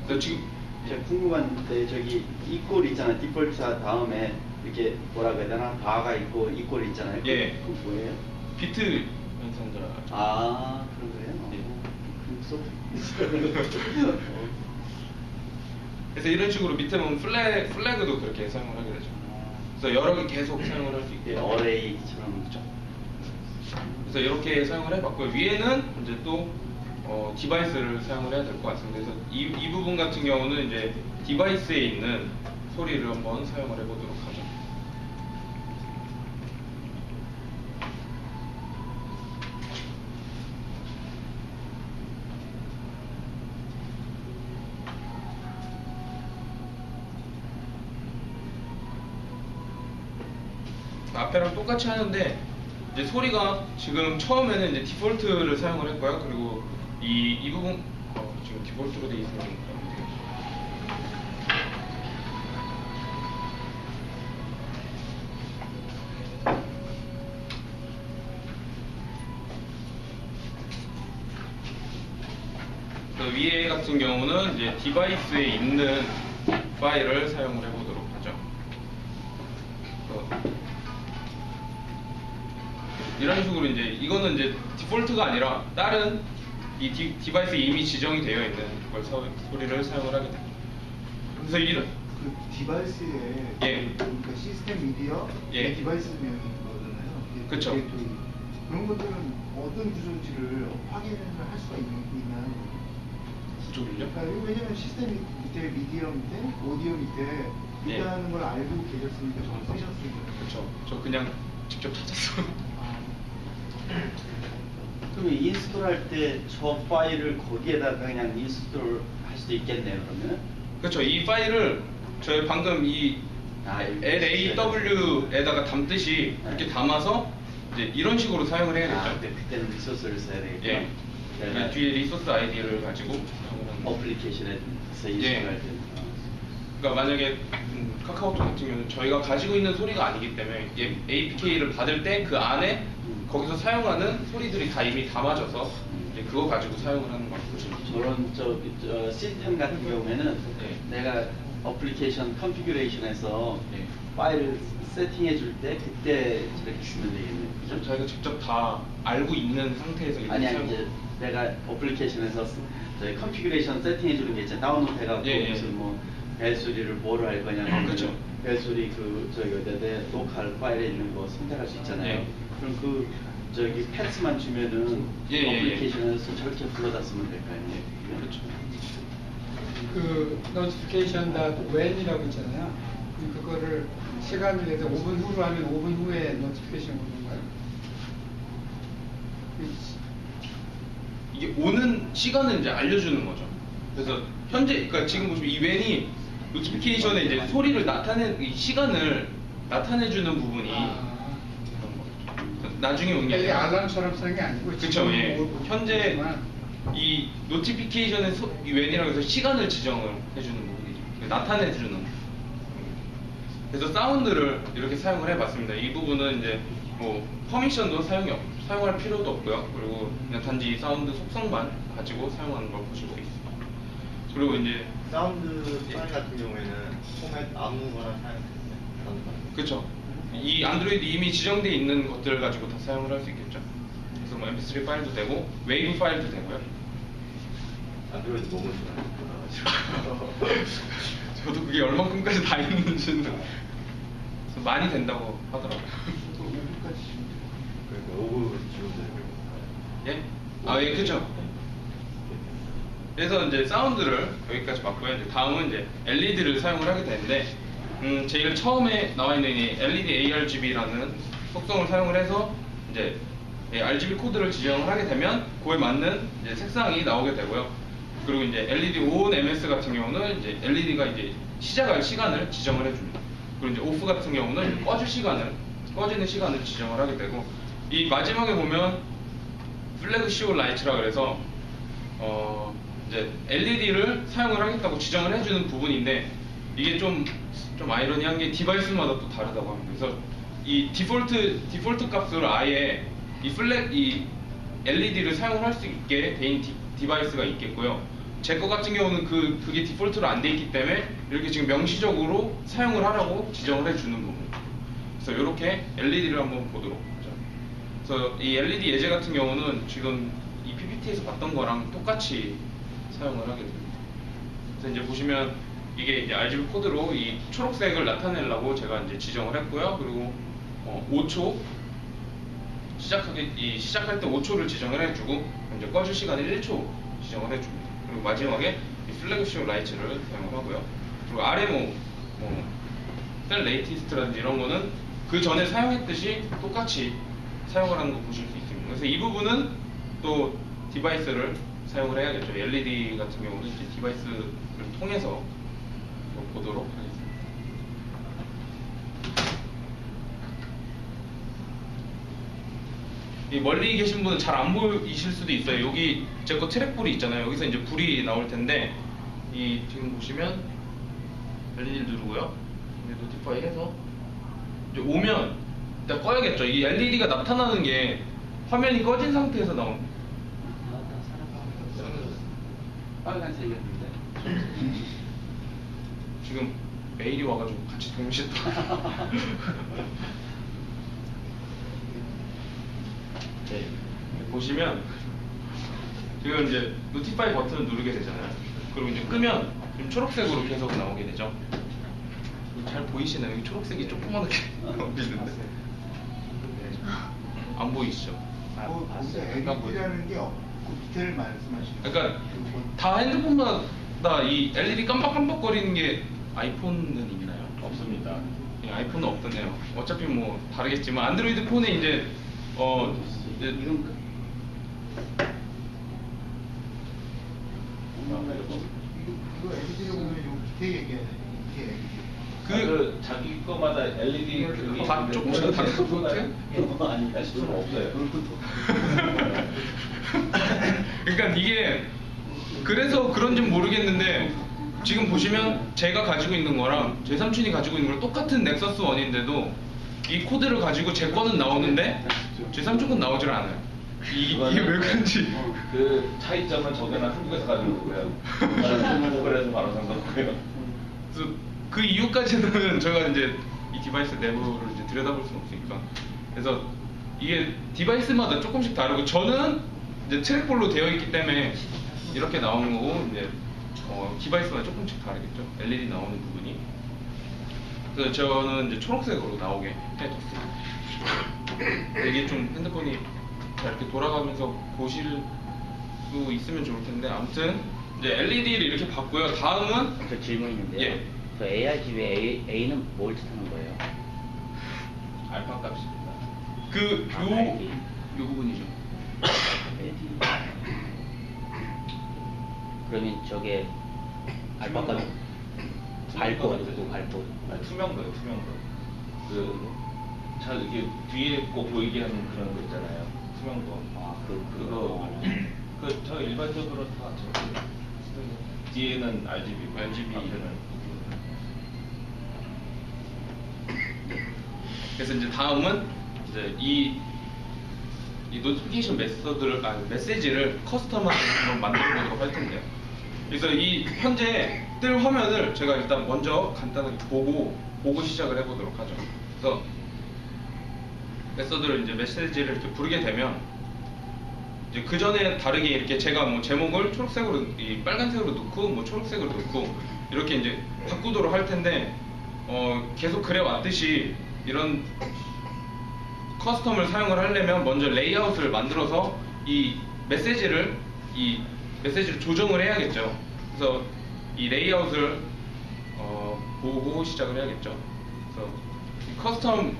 그래서 지금
제가 궁금한데 저기 이 꼴 있잖아요. 디폴트 다음에 이렇게 뭐라고 해야 되나? 바가 있고 이 꼴 있잖아요.
예.
그거 뭐예요?
비트 연산자.
아, 그런 거예요?
예.
그럼 써.
그래서 이런 식으로 밑에 보면 플래그도 그렇게 사용을 하게 되죠. 그래서 여러 개 계속 사용을 할 수 있게.
예, 어레이처럼.
그렇죠. 그래서 이렇게 사용을 해봤고 위에는 이제 또 디바이스를 사용을 해야 될 것 같습니다. 그래서 이 부분 같은 경우는 이제 디바이스에 있는 소리를 한번 사용을 해보도록 하죠. 앞에랑 똑같이 하는데 이제 소리가 지금 처음에는 이제 디폴트를 사용을 했고요. 그리고 이 부분 지금 디폴트로 되어 있으면 그 위에 같은 경우는 이제 디바이스에 있는 파일을 사용을 해보도록 하죠. 이런 식으로 이제 이거는 이제 디폴트가 아니라 다른 이 디바이스에 이미 지정이 되어 있는 소리를 사용을 하게 됩니다. 그래서 이런
그 디바이스에
예.
그러니까 시스템 미디어,
예.
디바이스 면인 거잖아요.
그쵸.
디렉토리. 그런 것들은 어떤 구조인지를 확인을 할 수가 있나요?
구조를요?
그러니까 왜냐면 시스템 밑에 미디어 밑에 오디오 밑에
예.
있다는 걸 알고 계셨으니까 저를 쓰셨으니까.
그렇죠. 저 그냥 직접 찾았어요.
그럼 인스톨 할 때 저 파일을 거기에다가 그냥 인스톨 할 수도 있겠네요, 그러면?
그렇죠. 이 파일을 저희 방금 이 LAW에다가 담듯이 이렇게 담아서 이제 이런 식으로 사용을 해야겠죠.
아, 그때는 리소스를 써야 되겠구나.
예.
내가
뒤에 리소스 아이디를 가지고 사용을 하는 거죠.
어플리케이션에서 인스톨
예.
할 때.
그러니까 만약에 카카오톡 같은 경우는 저희가 가지고 있는 소리가 아니기 때문에 APK를 받을 때 그 안에 거기서 사용하는 소리들이 다 이미 담아져서 이제 그거 가지고 사용을 하는 거죠.
저런 저 시스템 같은 경우에는
예.
내가 어플리케이션 컨피규레이션에서
예.
파일을 세팅해 줄 때 그때 저렇게 주면 되겠네요. 그죠?
저희가 직접 다 알고 있는 상태에서 이렇게
아니
사용-
이제 내가 어플리케이션에서 저희 컨피규레이션 세팅해 주는 게 있잖아요. 다운로드 해갖고
예, 예.
무슨 뭐 벨소리를 뭐로 할 거냐.
그쵸.
벨소리 그 저기 내 로컬 파일에 있는 거 선택할 수 있잖아요.
예.
그럼 그 저기 패스만 주면은
예, 예, 예.
어플리케이션에서 저렇게 불러다 쓰면 될까요? 예.
그렇죠.
그 노티피케이션 when이라고 있잖아요. 그거를 시간을 내서 5분 후로 하면 5분 후에 노티피케이션 오는 거예요.
이게 오는 시간을 이제 알려주는 거죠. 그래서 현재, 그러니까 지금 보시면 이 웬이 노티피케이션에 이제 소리를 이 시간을 나타내주는 부분이
아.
그런 거죠. 나중에 오는 게
이게
아니라.
알람처럼 쓰는 게 아니고
그쵸,
지금
예.
뭐
현재
그렇지만
이 노티피케이션의 이 웬이라고 해서 시간을 지정을 해주는 부분이죠. 나타내주는. 그래서 사운드를 이렇게 사용을 해봤습니다. 이 부분은 이제 뭐 퍼미션도 사용할 필요도 없고요. 그리고 그냥 단지 이 사운드 속성만 가지고 사용하는 걸 보실 수 있습니다. 그리고 이제
사운드 파일 같은 경우에는 포맷 아무거나 사용해요.
그렇죠. 이 안드로이드 이미 지정되어 있는 것들을 가지고 다 사용을 할 수 있겠죠. 그래서 뭐 MP3 파일도 되고 웨이브 파일도 되고요.
안드로이드 너무 좋아가지고.
저도 그게 얼만큼까지 다 있는지는 그래서 많이 된다고 하더라고요.
그러니까 오브 지원되는
예? 아, 예, 그죠. 그래서 이제 사운드를 여기까지 봤고요. 이제 다음은 이제 LED를 사용을 하게 되는데, 제일 처음에 나와 있는 이 LED ARGB라는 속성을 사용을 해서 이제 RGB 코드를 지정을 하게 되면 그에 맞는 이제 색상이 나오게 되고요. 그리고 이제 LED ON MS 같은 경우는 이제 LED가 이제 시작할 시간을 지정을 해줍니다. 그리고 이제 오프 같은 경우는 꺼지는 시간을 지정을 하게 되고, 이 마지막에 보면 플래그시오 라이트라 그래서 이제 LED를 사용을 하겠다고 지정을 해주는 부분인데, 이게 좀 아이러니한 게 디바이스마다 또 다르다고 합니다. 그래서 이 디폴트 값을 아예 이 LED를 사용할 수 있게 된 디바이스가 있겠고요. 제 거 같은 경우는 그게 디폴트로 안 돼 있기 때문에 이렇게 지금 명시적으로 사용을 하라고 지정을 해주는 부분. 그래서 이렇게 LED를 한번 보도록 하죠. 그래서 이 LED 예제 같은 경우는 지금 이 PPT에서 봤던 거랑 똑같이 사용을 하게 됩니다. 그래서 이제 보시면 이게 이제 RGB 코드로 이 초록색을 나타내려고 제가 이제 지정을 했고요. 그리고 5초 시작할 때 5초를 지정을 해주고 이제 꺼줄 시간을 1초 지정을 해줍니다. 그리고 마지막에 이 플래그십 라이트를 사용을 하고요. 그리고 아래 셀 레이티스트라든지 이런 거는 그 전에 사용했듯이 똑같이 사용을 하는 거 보실 수 있습니다. 그래서 이 부분은 또 디바이스를 사용을 해야겠죠. LED 같은 경우는 이제 디바이스를 통해서 보도록 하겠습니다. 이 멀리 계신 분은 잘 안 보이실 수도 있어요. 여기 제 거 트랙불이 있잖아요. 여기서 이제 불이 나올 텐데 이 지금 보시면 LED를 누르고요. 이제 노티파이 해서 이제 오면 일단 꺼야겠죠. 이 LED가 나타나는 게 화면이 꺼진 상태에서 나옵니다.
빨간색이었는데.
지금 메일이 와가지고 같이 동시에 또 네, 보시면 지금 이제 노티파이 버튼을 누르게 되잖아요. 그리고 이제 끄면 지금 초록색으로 계속 나오게 되죠. 잘 보이시나요? 여기 초록색이 조그맣게 보이는데 안 보이시죠?
거기서 LED라는 게 그 밑에를 말씀하시는 거예요?
그러니까 다 핸드폰마다 이 LED 깜빡깜빡거리는 게 아이폰은 있나요?
없습니다.
예, 아이폰은 없던데요. 어차피 뭐 다르겠지만 안드로이드 폰에 이제 이제
이건
이거 LED라고 하면 요 밑에 얘기해야 돼. 밑에 LED.
그 자기 거마다 LED
다 조금씩 다른 것 같아요?
아니 수는 없어요.
그러니까 이게 그래서 그런지는 모르겠는데 지금 보시면 제가 가지고 있는 거랑 제 삼촌이 가지고 있는 거랑 똑같은 넥서스 1인데도 이 코드를 가지고 제 거는 나오는데 제 삼촌 건 나오질 않아요. 이게 왜 그런지.
그 차이점은 저거는 한국에서 가지고 오고요. 그래서 바로 산 거고요.
그래서 그 이유까지는 저희가 이제 이 디바이스 내부를 이제 들여다볼 수는 없으니까. 그래서 이게 디바이스마다 조금씩 다르고 저는 이제 트랙볼로 되어 있기 때문에 이렇게 나오는 거고 이제 디바이스마다 조금씩 다르겠죠. LED 나오는 부분이. 그래서 저는 이제 초록색으로 나오게 해뒀습니다. 이게 좀 핸드폰이 잘 이렇게 돌아가면서 보실 수 있으면 좋을 텐데 아무튼 이제 LED를 이렇게 봤고요. 다음은
저 질문 있는데요.
예.
그 ARGB A는 뭘 뜻하는 거예요?
알파 값입니다.
요 부분이죠.
그러면 저게 알파가 발포 누구 발포?
투명도요, 투명도. 잘 이렇게 뒤에 거 보이게 하는 그런 거 있잖아요. 투명도.
아,
그거. 저 일반적으로 다 저기 뒤에는 RGB, 앞에는.
그래서 이제 다음은 이제 이 노티피케이션 메시지를 커스텀하게 한번 만들어 보도록 할 텐데요. 그래서 이 현재 뜰 화면을 제가 일단 먼저 간단하게 보고 시작을 해보도록 하죠. 그래서 메서드를 이제 메시지를 이렇게 부르게 되면 이제 그 전에 다르게 이렇게 제가 뭐 제목을 초록색으로 빨간색으로 넣고 뭐 초록색으로 넣고 이렇게 이제 바꾸도록 할 텐데 계속 그래 왔듯이 이런 커스텀을 사용을 하려면 먼저 레이아웃을 만들어서 이 메시지를 조정을 해야겠죠. 그래서 이 레이아웃을 보고 시작을 해야겠죠. 그래서 이 커스텀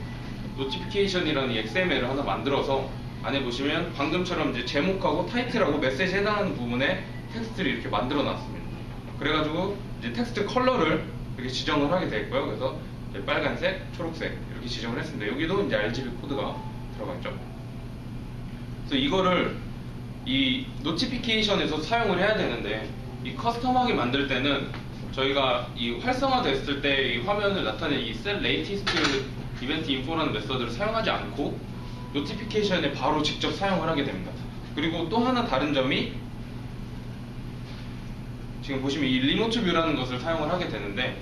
노티피케이션이라는 XML을 하나 만들어서 안에 보시면 방금처럼 이제 제목하고 타이틀하고 메시지에 해당하는 부분에 텍스트를 이렇게 만들어 놨습니다. 그래가지고 이제 텍스트 컬러를 이렇게 지정을 하게 되고요. 그래서 이제 빨간색, 초록색 이렇게 지정을 했습니다. 여기도 이제 RGB 코드가 들어가 있죠. 그래서 이거를 이 노티피케이션에서 사용을 해야 되는데 이 커스텀하게 만들 때는 저희가 이 활성화됐을 때 이 화면을 나타낸 이 셀 레이티스트 이벤트 인포라는 메서드를 사용하지 않고 노티피케이션에 바로 직접 사용을 하게 됩니다. 그리고 또 하나 다른 점이 지금 보시면 이 리모트 뷰라는 것을 사용을 하게 되는데,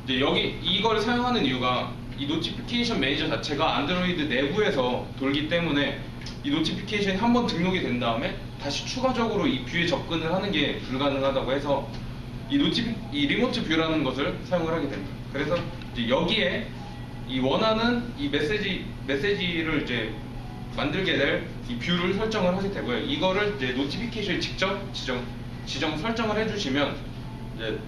이제 여기 이걸 사용하는 이유가 이 노티피케이션 매니저 자체가 안드로이드 내부에서 돌기 때문에 이 노티피케이션이 한번 등록이 된 다음에 다시 추가적으로 이 뷰에 접근을 하는 게 불가능하다고 해서 이 리모트 뷰라는 것을 사용을 하게 됩니다. 그래서 이제 여기에 이 원하는 이 메시지를 이제 만들게 될 이 뷰를 설정을 하게 되고요. 이거를 이제 노티피케이션에 직접 지정 설정을 해주시면 이제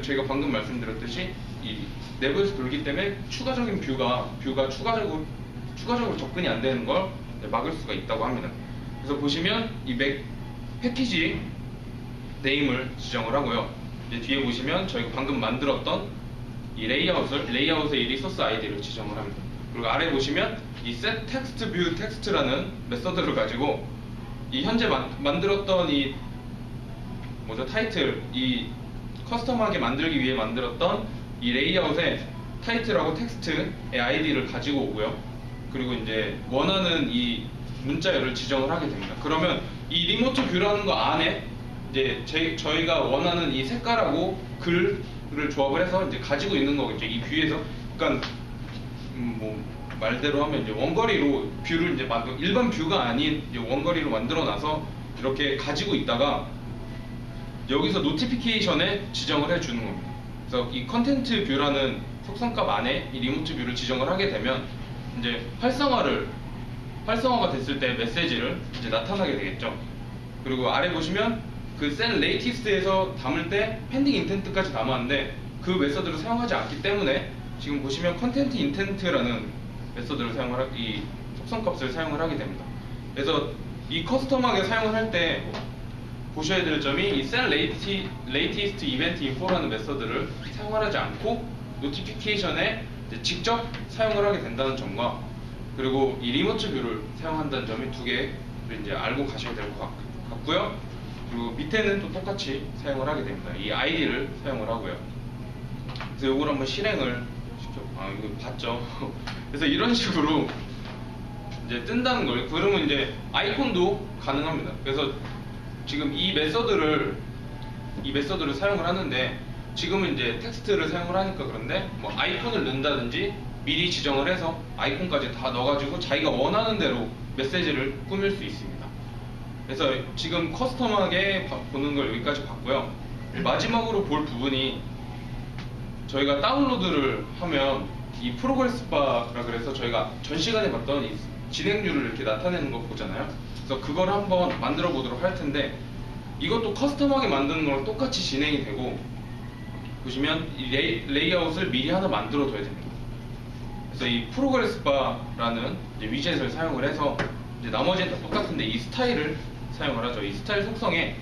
저희가 방금 말씀드렸듯이 이 내부에서 돌기 때문에 추가적인 뷰가 추가적으로 접근이 안 되는 걸 막을 수가 있다고 합니다. 그래서 보시면 이 맥 패키지 네임을 지정을 하고요. 이제 뒤에 보시면 저희가 방금 만들었던 이 레이아웃의 이 리소스 아이디를 지정을 합니다. 그리고 아래 보시면 이 set text view text라는 메서드를 가지고 이 현재 만들었던 이 타이틀, 이 커스텀하게 만들기 위해 만들었던 이 레이아웃의 타이틀하고 텍스트의 아이디를 가지고 오고요. 그리고 이제 원하는 이 문자열을 지정을 하게 됩니다. 그러면 이 리모트 뷰라는 거 안에 이제 저희가 원하는 이 색깔하고 글을 조합을 해서 이제 가지고 있는 거겠죠. 이 뷰에서. 그러니까 말대로 하면 이제 원거리로 뷰를 이제 일반 뷰가 아닌 이제 원거리로 만들어 놔서 이렇게 가지고 있다가 여기서 노티피케이션에 지정을 해 주는 겁니다. 그래서 이 컨텐트 뷰라는 속성값 안에 이 리모트 뷰를 지정을 하게 되면 이제 활성화가 됐을 때 메시지를 이제 나타나게 되겠죠. 그리고 아래 보시면 그 셀 레이티스트에서 담을 때 펜딩 인텐트까지 담았는데 그 메서드를 사용하지 않기 때문에 지금 보시면 컨텐트 인텐트라는 메서드를 이 속성값을 사용을 하게 됩니다. 그래서 이 커스텀하게 사용을 할 때 보셔야 될 점이 이 셀 레이티스트 이벤트 인포라는 메서드를 사용하지 않고 노티피케이션에 직접 사용을 하게 된다는 점과, 그리고 이 리모트 뷰를 사용한다는 점이 두 개를 이제 알고 가셔야 될 것 같고요. 그리고 밑에는 또 똑같이 사용을 하게 됩니다. 이 아이디를 사용을 하고요. 그래서 이걸 한번 실행을 이거 봤죠? 그래서 이런 식으로 이제 뜬다는 거예요. 그러면 이제 아이콘도 가능합니다. 그래서 지금 이 메서드를 사용을 하는데 지금은 이제 텍스트를 사용을 하니까 그런데 아이콘을 넣는다든지 미리 지정을 해서 아이콘까지 다 넣어가지고 자기가 원하는 대로 메시지를 꾸밀 수 있습니다. 그래서 지금 커스텀하게 보는 걸 여기까지 봤고요. 마지막으로 볼 부분이 저희가 다운로드를 하면 이 프로그레스 바라 그래서 저희가 전 시간에 봤던 이 진행률을 이렇게 나타내는 거 보잖아요. 그래서 그걸 한번 만들어 보도록 할 텐데 이것도 커스텀하게 만드는 거랑 똑같이 진행이 되고, 보시면 이 레이아웃을 미리 하나 만들어 둬야 됩니다. 그래서 이 프로그레스 바라는 위젯을 사용을 해서 이제 나머지는 다 똑같은데 이 스타일을 사용을 하죠. 이 스타일 속성에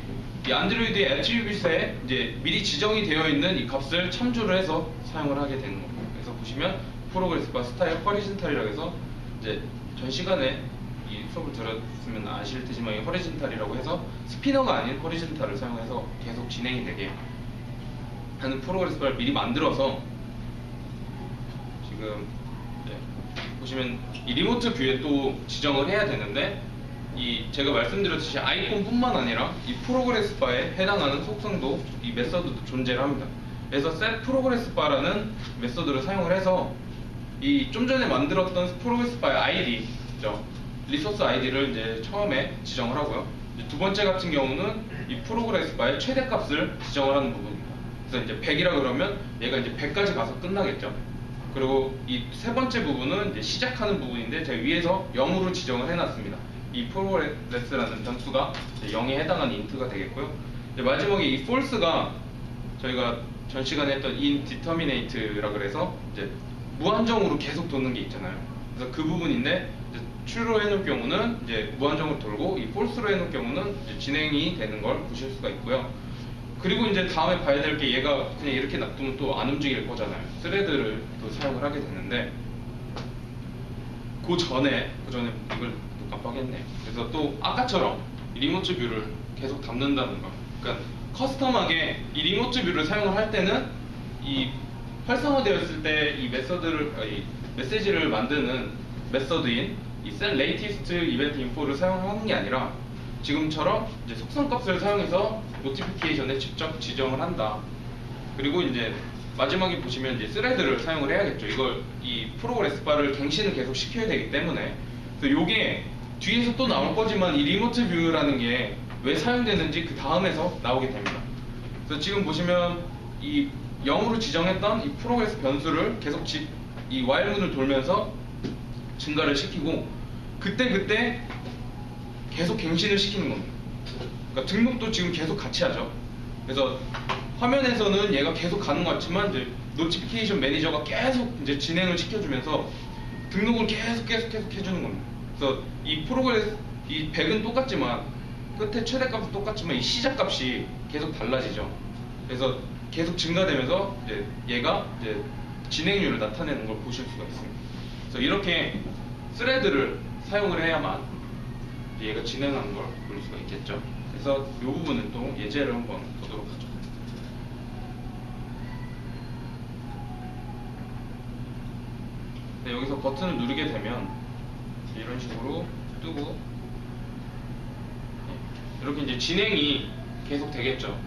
이 안드로이드의 애트리뷰트에 이제 미리 지정이 되어 있는 이 값을 참조를 해서 사용을 하게 되는 겁니다. 그래서 보시면 프로그레스 바 스타일 허리즌탈이라고 해서 이제 전 시간에 이 수업을 들었으면 아실 테지만 이 허리즌탈이라고 해서 스피너가 아닌 허리즌탈을 사용해서 계속 진행이 되게 하는 프로그레스 바를 미리 만들어서 지금 보시면 이 리모트 뷰에 또 지정을 해야 되는데 이 제가 말씀드렸듯이 아이콘뿐만 아니라 이 프로그레스 바에 해당하는 속성도 이 메서드도 존재를 합니다. 그래서 set 프로그레스 바라는 메서드를 사용을 해서 이 좀 전에 만들었던 프로그레스 바의 아이디, 리소스 아이디를 이제 처음에 지정을 하고요. 이제 두 번째 같은 경우는 이 프로그레스 바의 최대값을 지정을 하는 부분입니다. 그래서 이제 100이라 그러면 얘가 이제 100까지 가서 끝나겠죠. 그리고 이 세 번째 부분은 이제 시작하는 부분인데 제가 위에서 0으로 지정을 해놨습니다. 이 프로그레스라는 변수가 0에 해당하는 인트가 되겠고요. 이제 마지막에 이 false가 저희가 전 시간에 했던 indeterminate라 그래서 이제 무한정으로 계속 도는 게 있잖아요. 그래서 그 부분인데 이제 true로 해놓을 경우는 이제 무한정으로 돌고 이 false로 해놓을 경우는 이제 진행이 되는 걸 보실 수가 있고요. 그리고 이제 다음에 봐야 될 게 얘가 그냥 이렇게 놔두면 또 안 움직일 거잖아요. 스레드를 또 사용을 하게 되는데 그 전에 이걸 또 깜빡했네. 그래서 또 아까처럼 리모트 뷰를 계속 담는다는 거. 그러니까 커스텀하게 이 리모트 뷰를 사용을 할 때는 이 활성화되었을 때 이 메시지를 만드는 메서드인 이 set latest event info를 사용하는 게 아니라 지금처럼 이제 속성값을 사용해서 노티피케이션에 직접 지정을 한다. 그리고 이제 마지막에 보시면 이제 스레드를 사용을 해야겠죠. 이걸 이 프로그레스 바를 갱신을 계속 시켜야 되기 때문에. 그래서 요게 뒤에서 또 나올 거지만 이 리모트 뷰라는 게 왜 사용되는지 그 다음에서 나오게 됩니다. 그래서 지금 보시면 이 0으로 지정했던 이 프로그레스 변수를 계속 이 while문을 돌면서 증가를 시키고 그때 계속 갱신을 시키는 겁니다. 그러니까 등록도 지금 계속 같이 하죠. 그래서 화면에서는 얘가 계속 가는 것 같지만 이제 노티피케이션 매니저가 계속 이제 진행을 시켜주면서 등록을 계속 해주는 겁니다. 그래서 이 프로그레스 이 100은 똑같지만 끝에 최대값은 똑같지만 이 시작값이 계속 달라지죠. 그래서 계속 증가되면서 이제 얘가 이제 진행률을 나타내는 걸 보실 수가 있습니다. 그래서 이렇게 스레드를 사용을 해야만 얘가 진행하는 걸 볼 수가 있겠죠. 그래서 이 부분은 또 예제를 한번 보도록 하죠. 네, 여기서 버튼을 누르게 되면 이런 식으로 뜨고 이렇게 이제 진행이 계속 되겠죠.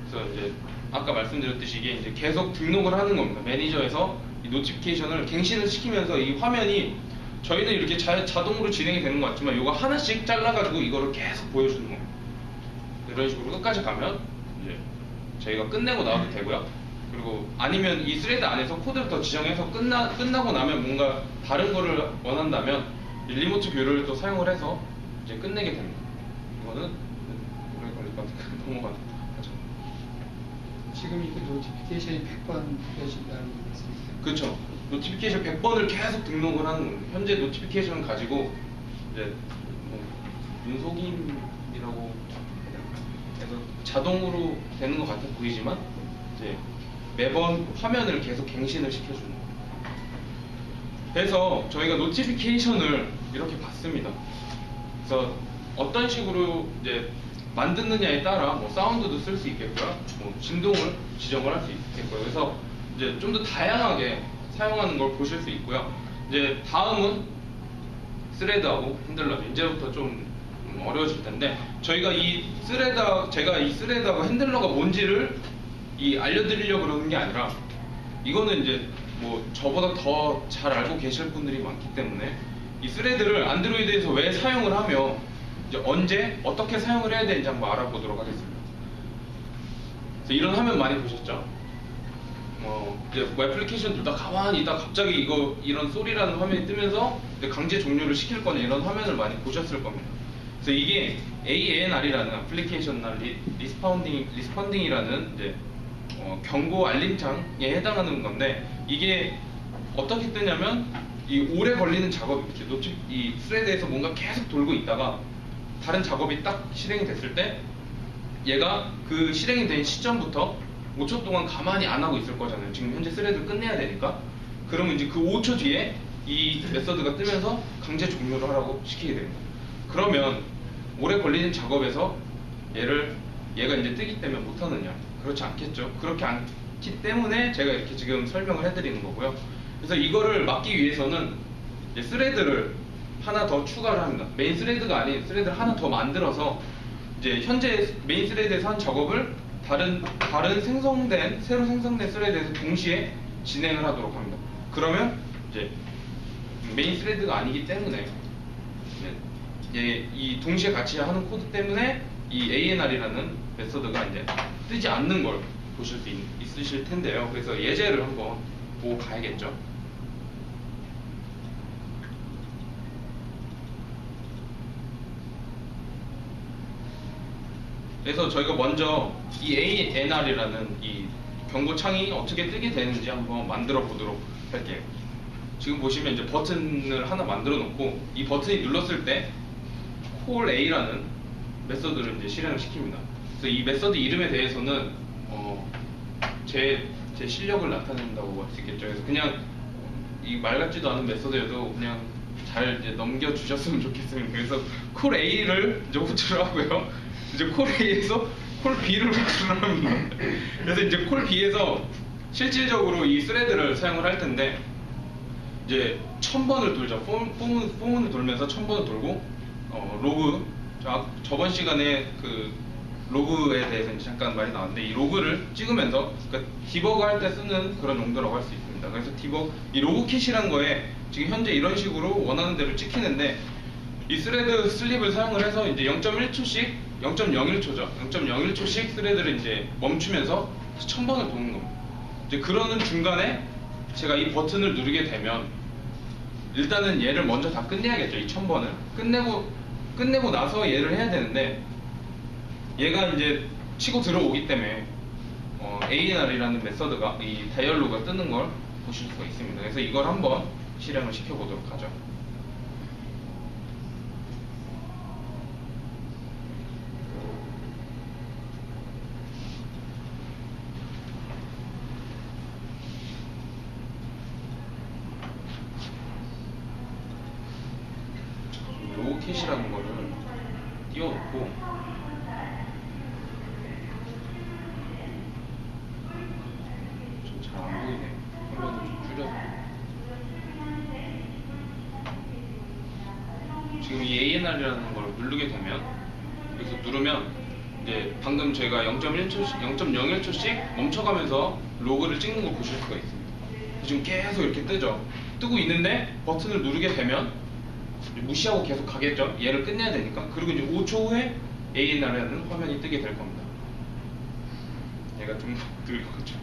그래서 이제 아까 말씀드렸듯이 이게 이제 계속 등록을 하는 겁니다. 매니저에서 이 노티피케이션을 갱신을 시키면서 이 화면이 저희는 이렇게 자동으로 진행이 되는 것 같지만 이거 하나씩 잘라가지고 이거를 계속 보여주는 겁니다. 이런 식으로 끝까지 가면 이제 저희가 끝내고 나와도 되고요. 그리고 아니면 이 스레드 안에서 코드를 더 지정해서 끝나고 나면 뭔가 다른 거를 원한다면 이 리모트 뷰를 또 사용을 해서 이제 끝내게 됩니다. 이거는 오래 걸릴 것 같으니까 넘어가죠.
지금 이렇게 노티피케이션이 100번 되신다는 말씀이세요?
그렇죠. 노티피케이션 100번을 계속 등록을 하는 겁니다. 현재 노티피케이션을 가지고 이제 뭐 눈속임이라고 해서 자동으로 되는 것 같아 보이지만 이제 매번 화면을 계속 갱신을 시켜주는 거예요. 그래서 저희가 노티피케이션을 이렇게 받습니다. 그래서 어떤 식으로 이제 만드느냐에 따라 뭐 사운드도 쓸 수 있겠고요, 뭐 진동을 지정을 할 수 있겠고요. 그래서 이제 좀 더 다양하게 사용하는 걸 보실 수 있고요. 이제 다음은 스레드하고 핸들러죠. 이제부터 좀 어려워질 텐데 제가 이 스레드하고 핸들러가 뭔지를 알려드리려고 그러는 게 아니라 이거는 이제 뭐 저보다 더 잘 알고 계실 분들이 많기 때문에 이 스레드를 안드로이드에서 왜 사용을 하며 이제 언제 어떻게 사용을 해야 되는지 한번 알아보도록 하겠습니다. 그래서 이런 화면 많이 보셨죠? 이제 뭐 애플리케이션 둘 다 가만히 있다 갑자기 이런 소리라는 화면이 뜨면서 강제 종료를 시킬 거냐 이런 화면을 많이 보셨을 겁니다. 그래서 이게 ANR이라는 애플리케이션 리스폰딩이라는 이제 경고 알림창에 해당하는 건데 이게 어떻게 뜨냐면 이 오래 걸리는 작업이 있죠. 이 스레드에서 뭔가 계속 돌고 있다가 다른 작업이 딱 실행이 됐을 때 얘가 그 실행이 된 시점부터 5초 동안 가만히 안 하고 있을 거잖아요. 지금 현재 스레드를 끝내야 되니까. 그러면 이제 그 5초 뒤에 이 메서드가 뜨면서 강제 종료를 하라고 시키게 됩니다. 그러면 오래 걸리는 작업에서 얘가 이제 뜨기 때문에 못하느냐? 그렇지 않겠죠. 그렇게 않기 때문에 제가 이렇게 지금 설명을 해드리는 거고요. 그래서 이거를 막기 위해서는 이제 스레드를 하나 더 추가를 합니다. 메인 스레드가 아닌 스레드를 하나 더 만들어서 이제 현재 메인 스레드에서 한 작업을 다른 새로 생성된 스레드에서 동시에 진행을 하도록 합니다. 그러면 이제 메인 스레드가 아니기 때문에 이 동시에 같이 하는 코드 때문에 이 ANR이라는 메서드가 이제 뜨지 않는 걸 보실 수 있으실 텐데요. 그래서 예제를 한번 보고 가야겠죠. 그래서 저희가 먼저 이 ANR이라는 이 경고창이 어떻게 뜨게 되는지 한번 만들어 보도록 할게요. 지금 보시면 이제 버튼을 하나 만들어 놓고 이 버튼이 눌렀을 때 call A라는 메서드를 이제 실행을 시킵니다. 그래서 이 메서드 이름에 대해서는 제 실력을 나타낸다고 할 수 있겠죠. 그래서 그냥 이 말 같지도 않은 메서드여도 그냥 잘 이제 넘겨 주셨으면 좋겠습니다. 그래서 call A를 이제 호출을 하고요. 이제 call A에서 call B를 호출을 합니다. 그래서 이제 call B에서 실질적으로 이 스레드를 사용을 할 텐데 이제 1000번을 돌죠. 포문을 돌면서 1000번을 돌고 로그 저번 시간에 그 로그에 대해서 이제 잠깐 말이 나왔는데, 이 로그를 찍으면서 그러니까 디버그 할 때 쓰는 그런 용도라고 할 수 있습니다. 그래서 이 로그 킷이란 거에 지금 현재 이런 식으로 원하는 대로 찍히는데, 이 스레드 슬립을 사용을 해서 이제 0.1초씩 0.01초죠. 0.01초씩 스레드를 이제 멈추면서 1000번을 도는 겁니다. 이제 그러는 중간에 제가 이 버튼을 누르게 되면 일단은 얘를 먼저 다 끝내야겠죠. 이 1000번을 끝내고 나서 얘를 해야 되는데, 얘가 이제 치고 들어오기 때문에 ANR이라는 메서드가 이 다이얼로그가 뜨는 걸 보실 수가 있습니다. 그래서 이걸 한번 실행을 시켜보도록 하죠. 로우캣이라는 거를 띄워놓고, 좀 잘 안 보이네요. 화면을 좀 줄여서. 지금 이 ANR이라는 걸 누르게 되면, 여기서 누르면 이제 방금 저희가 0.01초씩 멈춰가면서 로그를 찍는 걸 보실 수가 있습니다. 지금 계속 이렇게 뜨죠. 뜨고 있는데 버튼을 누르게 되면 무시하고 계속 가겠죠. 얘를 끝내야 되니까. 그리고 이제 5초 후에 ANR이라는 화면이 뜨게 될 겁니다. 얘가 좀 늙었죠.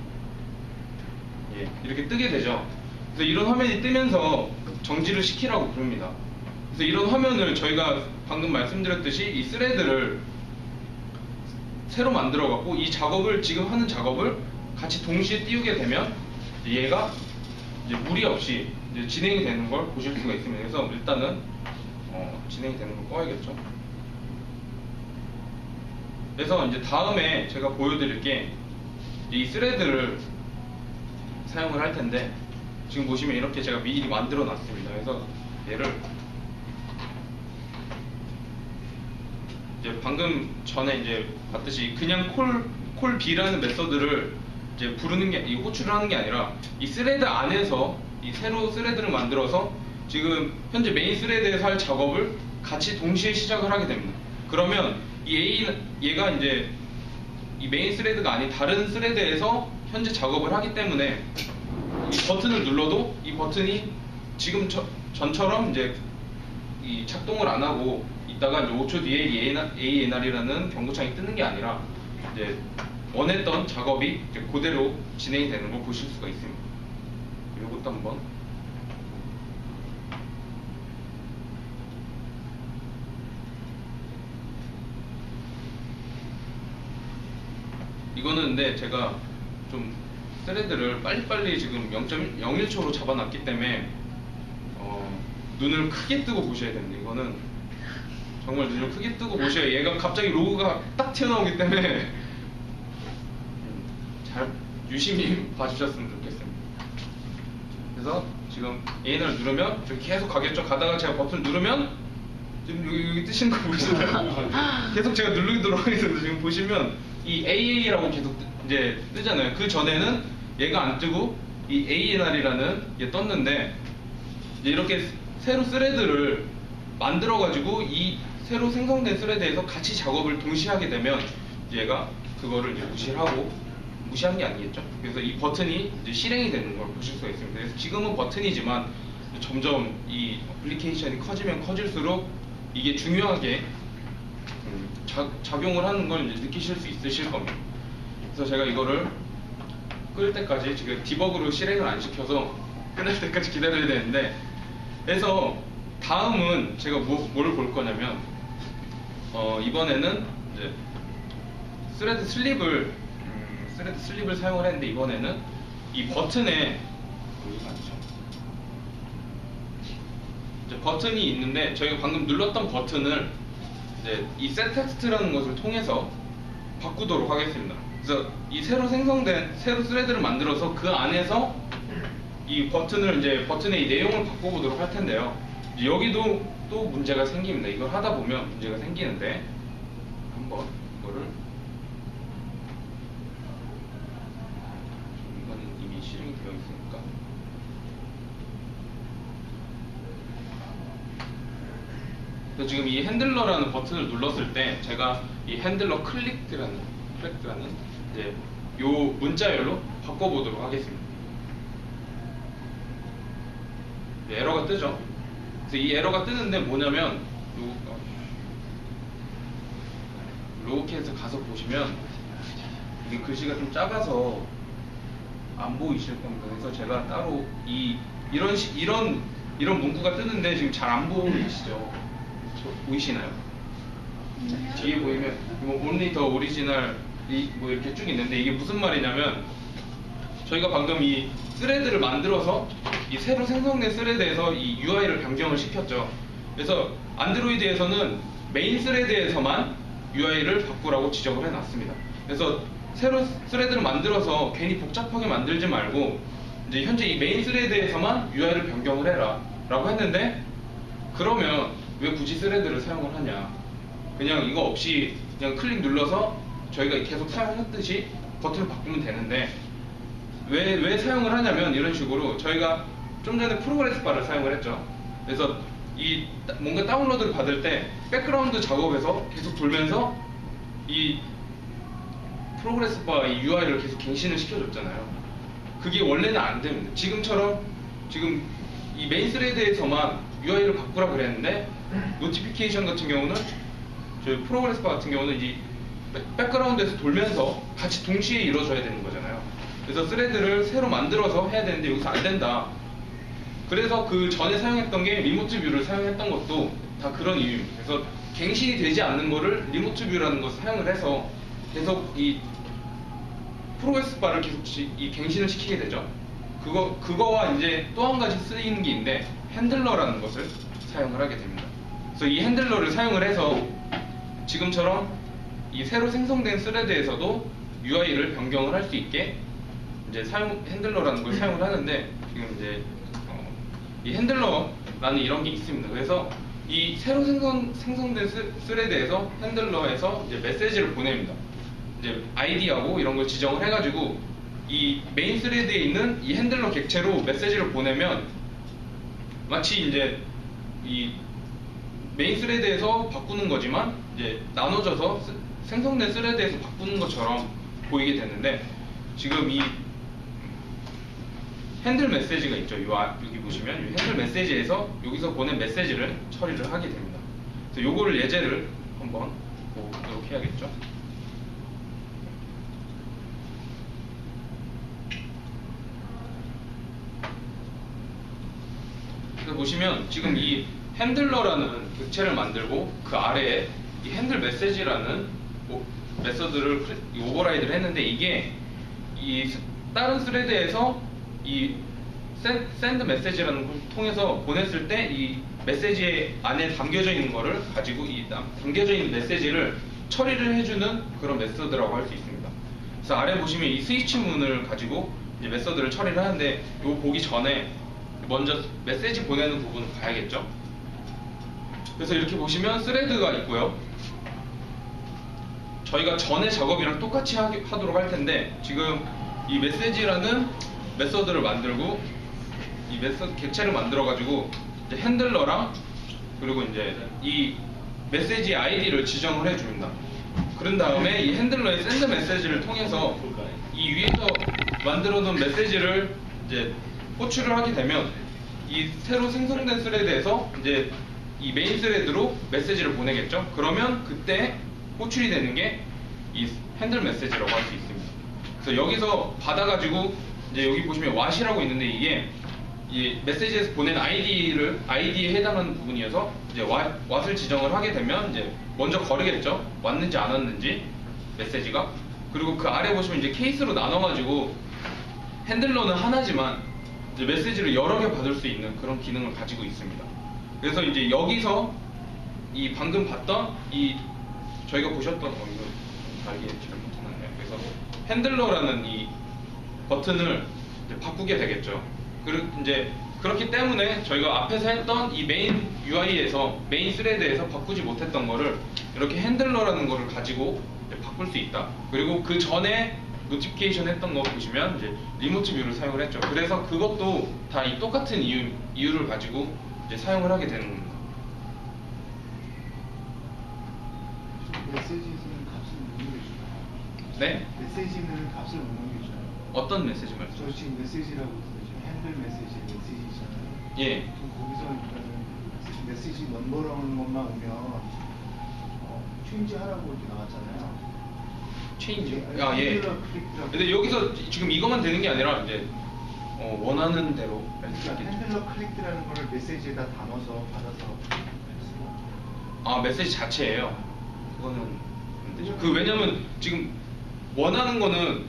예, 이렇게 뜨게 되죠. 그래서 이런 화면이 뜨면서 정지를 시키라고 부릅니다. 그래서 이런 화면을 저희가 방금 말씀드렸듯이 이 스레드를 새로 만들어 갖고 이 작업을, 지금 하는 작업을 같이 동시에 띄우게 되면 얘가 이제 무리 없이 이제 진행이 되는 걸 보실 수가 있습니다. 그래서 일단은 진행이 되는 걸 꺼야겠죠. 그래서 이제 다음에 제가 보여드릴 게 이 스레드를 사용을 할 텐데, 지금 보시면 이렇게 제가 미리 만들어 놨습니다. 그래서 얘를 이제 방금 전에 이제 봤듯이 그냥 콜 B라는 메서드를 이제 부르는 게, 이 호출을 하는 게 아니라 이 스레드 안에서 이 새로 스레드를 만들어서 지금 현재 메인 스레드에서 할 작업을 같이 동시에 시작을 하게 됩니다. 그러면 얘가 이제 이 메인 스레드가 아닌 다른 스레드에서 현재 작업을 하기 때문에 이 버튼을 눌러도 이 버튼이 지금 전처럼 이제 이 작동을 안 하고 있다가 이제 5초 뒤에 이 ANR이라는 경고창이 뜨는 게 아니라 이제 원했던 작업이 이제 그대로 진행이 되는 걸 보실 수가 있습니다. 이것도 한번. 이거는 근데 제가 좀 스레드를 빨리빨리 지금 0.01초로 잡아놨기 때문에 눈을 크게 뜨고 보셔야 됩니다. 이거는 정말 눈을 크게 뜨고 보셔야, 얘가 갑자기 로그가 딱 튀어나오기 때문에 잘 유심히 봐주셨으면 좋겠습니다. 그래서 지금 ANR을 누르면 저기 계속 가겠죠. 가다가 제가 버튼을 누르면 지금 여기 뜨시는 거 보이시나요? 계속 제가 누르도록 하겠습니다. 지금 보시면 이 AA라고 계속 이제 뜨잖아요. 그 전에는 얘가 안 뜨고 이 ANR이라는 게 떴는데, 이제 이렇게 새로 스레드를 만들어 가지고 이 새로 생성된 스레드에서 같이 작업을 동시에 하게 되면 얘가 그거를 이제 무시한 게 아니겠죠. 그래서 이 버튼이 이제 실행이 되는 걸 보실 수가 있습니다. 그래서 지금은 버튼이지만 점점 이 어플리케이션이 커지면 커질수록 이게 중요하게 작용을 하는 걸 이제 느끼실 수 있으실 겁니다. 그래서 제가 이거를 끌 때까지, 지금 디버그로 실행을 안 시켜서 끝날 때까지 기다려야 되는데, 그래서 다음은 제가 뭐를 볼 거냐면 이번에는 이제 스레드 슬립을 사용을 했는데, 이번에는 이 버튼에 이제 버튼이 있는데, 저희가 방금 눌렀던 버튼을 이제 이 set 텍스트라는 것을 통해서 바꾸도록 하겠습니다. 그래서 이 새로 스레드를 만들어서 그 안에서 이 버튼을 이제 버튼의 이 내용을 바꿔보도록 할 텐데요. 여기도 또 문제가 생깁니다. 이걸 하다 보면 문제가 생기는데, 한번 이거를, 이건 이미 실행이 되어 있으니까 그래서 지금 이 핸들러라는 버튼을 눌렀을 때 제가 이 핸들러 클릭드라는 이제 요 문자열로 바꿔보도록 하겠습니다. 에러가 뜨죠. 그래서 이 에러가 뜨는데 뭐냐면 로우캣에서 가서 보시면 이게 글씨가 좀 작아서 안 보이실 겁니다. 그래서 제가 따로 이런 문구가 뜨는데 지금 잘 안 보이시죠? 보이시나요? 뒤에 보이면 뭐 only the original 뭐 이렇게 쭉 있는데 이게 무슨 말이냐면 저희가 방금 이 스레드를 만들어서 이 새로 생성된 스레드에서 이 UI를 변경을 시켰죠. 그래서 안드로이드에서는 메인 스레드에서만 UI를 바꾸라고 지정을 해놨습니다. 그래서 새로 스레드를 만들어서 괜히 복잡하게 만들지 말고 이제 현재 이 메인 스레드에서만 UI를 변경을 해라 라고 했는데, 그러면 왜 굳이 스레드를 사용을 하냐, 그냥 이거 없이 그냥 클릭 눌러서 저희가 계속 사용했듯이 버튼을 바꾸면 되는데 왜 사용을 하냐면, 이런 식으로 저희가 좀 전에 프로그레스 바를 사용을 했죠. 그래서 이 뭔가 다운로드를 받을 때 백그라운드 작업에서 계속 돌면서 이 프로그레스 바 이 UI를 계속 갱신을 시켜줬잖아요. 그게 원래는 안 됩니다. 지금처럼 지금 이 메인 스레드에서만 UI를 바꾸라 그랬는데, 노티피케이션 같은 경우는 저희 프로그레스 바 같은 경우는 이 백그라운드에서 돌면서 같이 동시에 이루어져야 되는 거잖아요. 그래서 스레드를 새로 만들어서 해야 되는데 여기서 안 된다. 그래서 그 전에 사용했던 게 리모트 뷰를 사용했던 것도 다 그런 이유입니다. 그래서 갱신이 되지 않는 거를 리모트 뷰라는 것을 사용을 해서 계속 이 프로그레스 바를 계속 이 갱신을 시키게 되죠. 그거와 이제 또 한 가지 쓰이는 게 있는데, 핸들러라는 것을 사용을 하게 됩니다. 그래서 이 핸들러를 사용을 해서 지금처럼 이 새로 생성된 스레드에서도 UI를 변경을 할 수 있게 이제 핸들러라는 걸 사용을 하는데, 지금 이제 이 핸들러라는 이런 게 있습니다. 그래서 이 새로 생성된 스레드에서 핸들러에서 이제 메시지를 보냅니다. 이제 아이디하고 이런 걸 지정을 해가지고 이 메인 스레드에 있는 이 핸들러 객체로 메시지를 보내면 마치 이제 이 메인 스레드에서 바꾸는 거지만 이제 나눠져서 생성된 스레드에서 바꾸는 것처럼 보이게 되는데, 지금 이 핸들 메시지가 있죠. 여기 보시면 이 핸들 메시지에서 여기서 보낸 메시지를 처리를 하게 됩니다. 그래서 요거를 예제를 한번 보도록 해야겠죠. 그래서 보시면 지금 이 핸들러라는 객체를 만들고 그 아래에 이 핸들 메시지라는 메서드를 오버라이드를 했는데, 이게 이 다른 스레드에서 이 샌드 메시지라는 걸 통해서 보냈을 때 이 메시지 안에 담겨져 있는 거를 가지고 이 담겨져 있는 메시지를 처리를 해주는 그런 메서드라고 할 수 있습니다. 그래서 아래 보시면 이 스위치 문을 가지고 이제 메서드를 처리를 하는데, 이거 보기 전에 먼저 메시지 보내는 부분을 봐야겠죠. 그래서 이렇게 보시면 스레드가 있고요. 저희가 전에 작업이랑 똑같이 하도록 할 텐데, 지금 이 메시지라는 메서드를 만들고 이 메서드 객체를 만들어 가지고 이제 핸들러랑 그리고 이제 이 메시지 아이디를 지정을 해줍니다. 그런 다음에 이 핸들러의 샌드 메시지를 통해서 이 위에서 만들어 놓은 메시지를 이제 호출을 하게 되면 이 새로 생성된 스레드에서 이제 이 메인 스레드로 메시지를 보내겠죠. 그러면 그때 호출이 되는 게 이 핸들 메시지라고 할 수 있습니다. 그래서 여기서 받아가지고 이제 여기 보시면 왓이라고 있는데, 이게 이 메시지에서 보낸 아이디에 해당하는 부분이어서 이제 왓을 지정을 하게 되면 이제 먼저 거르겠죠. 왔는지 안 왔는지 메시지가. 그리고 그 아래 보시면 이제 케이스로 나눠가지고 핸들러는 하나지만 이제 메시지를 여러 개 받을 수 있는 그런 기능을 가지고 있습니다. 그래서 이제 여기서 이 방금 봤던 이 저희가 보셨던 이거 달기 잘못했나요? 그래서 핸들러라는 이 버튼을 이제 바꾸게 되겠죠. 이제 그렇기 때문에 저희가 앞에서 했던 이 메인 UI에서 메인 스레드에서 바꾸지 못했던 거를 이렇게 핸들러라는 거를 가지고 이제 바꿀 수 있다. 그리고 그 전에 노티피케이션 했던 거 보시면 이제 리모트 뷰를 사용을 했죠. 그래서 그것도 다 이 똑같은 이유를 가지고 이제 사용을 하게 되는 겁니다.
메시지는 값을 못 넘겨주나요?
네?
메시지는 값을 못 넘겨주나요?
어떤 메시지
저
말씀?
지금 메시지라고 써있죠. 핸들 메시지잖아요.
예.
그럼 거기서 일단은 메시지 넘버라는 것만 오면 체인지 하라고 이렇게 나왔잖아요.
체인지.
예,
아 예.
핸들러 클릭이라고.
근데 여기서 지금 이것만 되는 게 아니라 이제 원하는 대로
그러니까 핸들러 클릭이라는 거를 메시지에다 담아서 받아서
아 메시지 자체예요. 그거는 안 되죠. 그 왜냐면 지금 원하는 거는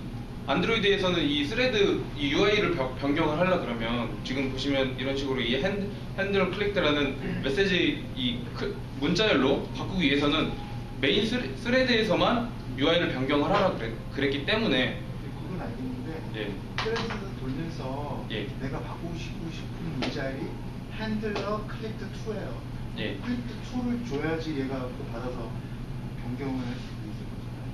안드로이드에서는 이 스레드 이 UI를 변경을 하려 그러면 지금 보시면 이런 식으로 이 핸들 클릭드라는 메시지 이 문자열로 바꾸기 위해서는 메인 스레드에서만 UI를 변경을 하라 그랬기 때문에
그건 알겠는데
예.
스레드 돌면서
예.
내가 바꾸고 싶은 문자열이 핸들러 클릭드 2예요.
예.
클릭드 2를 줘야지 얘가 또 받아서 변경을 할 수 있을 거잖아요.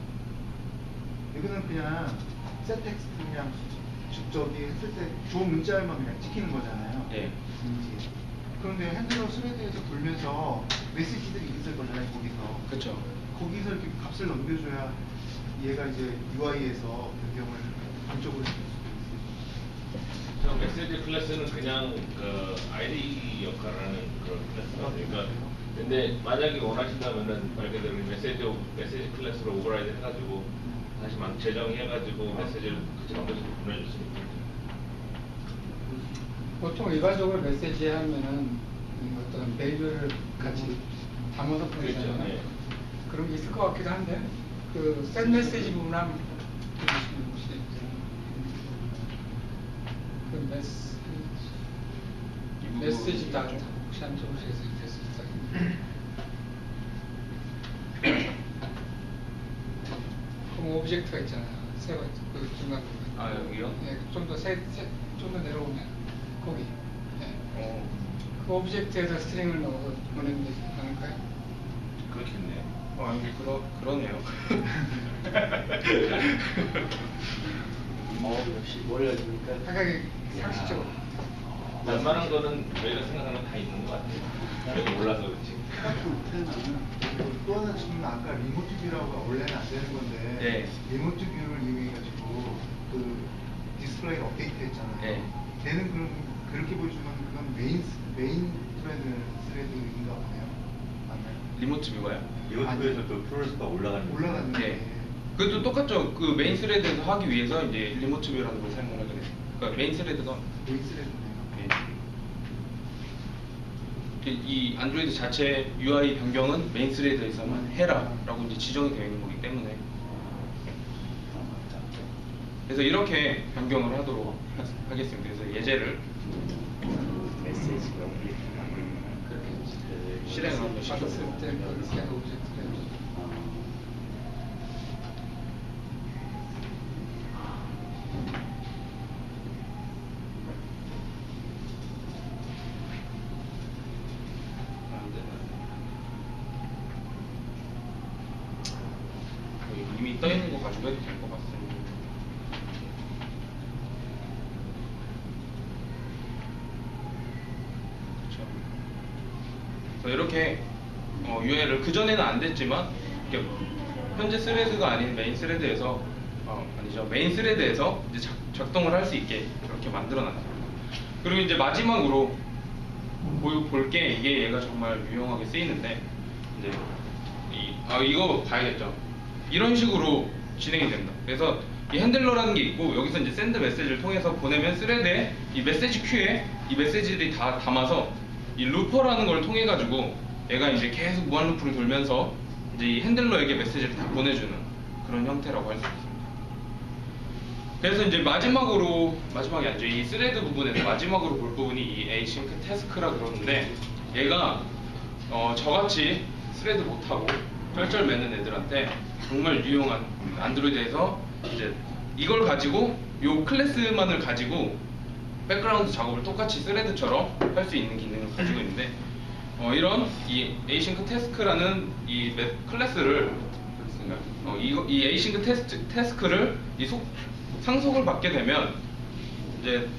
이거는 그냥 셋 텍스트 그냥 저기 했을 때 좋은 문자열만 그냥 찍히는 거잖아요.
예.
그런데 핸들러 스레드에서 돌면서 메시지들이 있을 거잖아요. 거기서.
그렇죠.
거기서 이렇게 값을 넘겨줘야 얘가 이제 UI에서 변경을 안쪽으로 시킬 수도 있어요.
저 메시지 클래스는 그냥 그 ID 역할을 하는 그런 클래스거든요. 그러니까 근데 만약에 원하신다면은 말 그대로 메시지 클래스로 오버라이드 해가지고 다시 막 재정해가지고 메시지를 같이 넘겨서 보내줄 수 있거든요.
보통 일반적으로 메시지 하면은 어떤 밸류를 같이 담아서 보내잖아요.
그렇죠. 예.
그런 게 있을 것 같기도 한데 그 셋 메시지 부분 한번 보시면 혹시 그 메시지 다 혹시 한번 적으시겠어요? 그럼 오브젝트가 있잖아요. 세 번째 그 중간 부분.
아 여기요?
네, 좀 더 내려오면 거기. 네. 그 오브젝트에서 스트링을 넣어서 보내면 되지 않을까요?
그렇겠네요.
그러네요.
역시 몰라주니까.
하각이 상식적으로.
웬만한 거는 저희가 생각하는 건 다 있는 것 같아요. 저희가 몰라서 그렇지.
생각도 못해나는 또 하나 지금 아까 리모트 뷰라고 원래는 안 되는 건데
네.
리모트 뷰를 이용해가지고 그 디스플레이를 업데이트했잖아요.
네.
걔는 그럼 그렇게 보여주면 그건 메인 스레드인가 보네요. 맞나요?
리모트 뷰가요?
이것도에서도 프로레스가
올라가는
예. 그것도 똑같죠. 그 메인 스레드에서 하기 위해서 이제 리모트 뷰라는 걸 사용을 하게 돼요. 그러니까 메인 스레드가
메인 스레드네요.
이 안드로이드 자체 UI 변경은 메인 스레드에서만 해라라고 이제 지정이 되어 있는 거기 때문에 그래서 이렇게 변경을 하도록 하겠습니다. 그래서 예제를
메시지가
그렇게 실행을 한번
받았을
시켜보도록
때 그렇게 오브젝트를
이미 떠 있는 거 가지고 해도 될 것 같습니다. 그렇죠. 그래서 이렇게 UI를 그 전에는 안 됐지만 이렇게 현재 스레드가 아닌 메인 스레드에서 아니죠 메인 스레드에서 이제 작동을 할 수 있게 이렇게 만들어놨습니다. 그리고 이제 마지막으로 볼 게 이게 얘가 정말 유용하게 쓰이는데 이제 이거 봐야겠죠. 이런 식으로 진행이 된다. 그래서 이 핸들러라는 게 있고 여기서 이제 샌드 메시지를 통해서 보내면 스레드에 이 메시지 큐에 이 메시지들이 다 담아서 이 루퍼라는 걸 통해 가지고 얘가 이제 계속 무한 루프를 돌면서 이제 이 핸들러에게 메시지를 다 보내주는 그런 형태라고 할 수 있습니다. 그래서 이제 마지막이 아니죠. 이 스레드 부분에서 마지막으로 볼 부분이 이 에이싱크 태스크라 그러는데 얘가 저같이 스레드 못하고 쩔쩔매는 애들한테 정말 유용한 안드로이드에서 이제 이걸 가지고 요 클래스만을 가지고 백그라운드 작업을 똑같이 스레드처럼 할 수 있는 기능을 가지고 있는데 이런 이 에이싱크 태스크라는 이 클래스를 이 에이싱크 태스크를 상속을 받게 되면 이제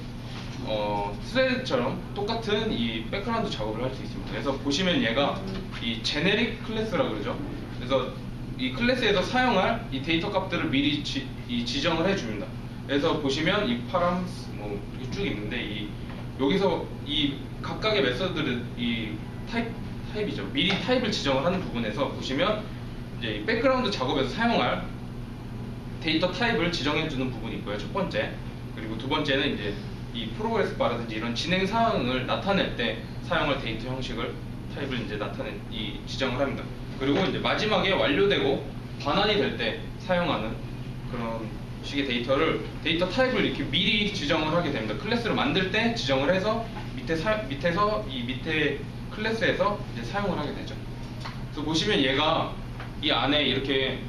스레드처럼 똑같은 이 백그라운드 작업을 할 수 있습니다. 그래서 보시면 얘가 이 제네릭 클래스라 그러죠. 그래서 이 클래스에서 사용할 이 데이터 값들을 미리 지정을 해줍니다. 그래서 보시면 이 파람 뭐 이렇게 쭉 있는데 이 여기서 이 각각의 메서드를 이 타입이죠. 미리 타입을 지정을 하는 부분에서 보시면 이제 이 백그라운드 작업에서 사용할 데이터 타입을 지정해주는 부분이 있고요. 첫 번째. 그리고 두 번째는 이제 이 프로그레스 바라든지 이런 진행 사항을 나타낼 때 사용할 데이터 형식을 타입을 이제 지정을 합니다. 그리고 이제 마지막에 완료되고 반환이 될 때 사용하는 그런 식의 데이터 타입을 이렇게 미리 지정을 하게 됩니다. 클래스를 만들 때 지정을 해서 밑에서 이 밑에 클래스에서 이제 사용을 하게 되죠. 그래서 보시면 얘가 이 안에 이렇게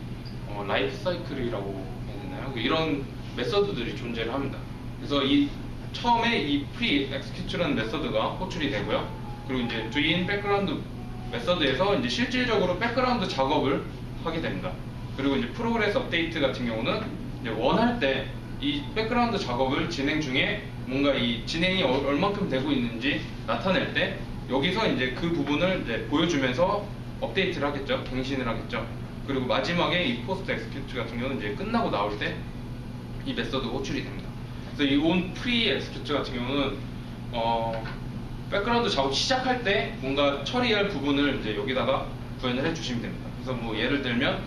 라이프 사이클이라고 해야 되나요? 이런 메서드들이 존재를 합니다. 그래서 처음에 이 pre execute라는 메서드가 호출이 되고요. 그리고 이제 do인 백그라운드 메서드에서 이제 실질적으로 백그라운드 작업을 하게 됩니다. 그리고 이제 프로그레스 업데이트 같은 경우는 이제 원할 때 이 백그라운드 작업을 진행 중에 뭔가 이 진행이 얼만큼 되고 있는지 나타낼 때 여기서 이제 그 부분을 이제 보여주면서 업데이트를 하겠죠. 갱신을 하겠죠. 그리고 마지막에 이 포스트 엑스큐트 같은 경우는 이제 끝나고 나올 때 이 메서드가 호출이 됩니다. 그래서 이 on pre execute 같은 경우는 백그라운드 작업 시작할 때 뭔가 처리할 부분을 이제 여기다가 구현을 해주시면 됩니다. 그래서 뭐 예를 들면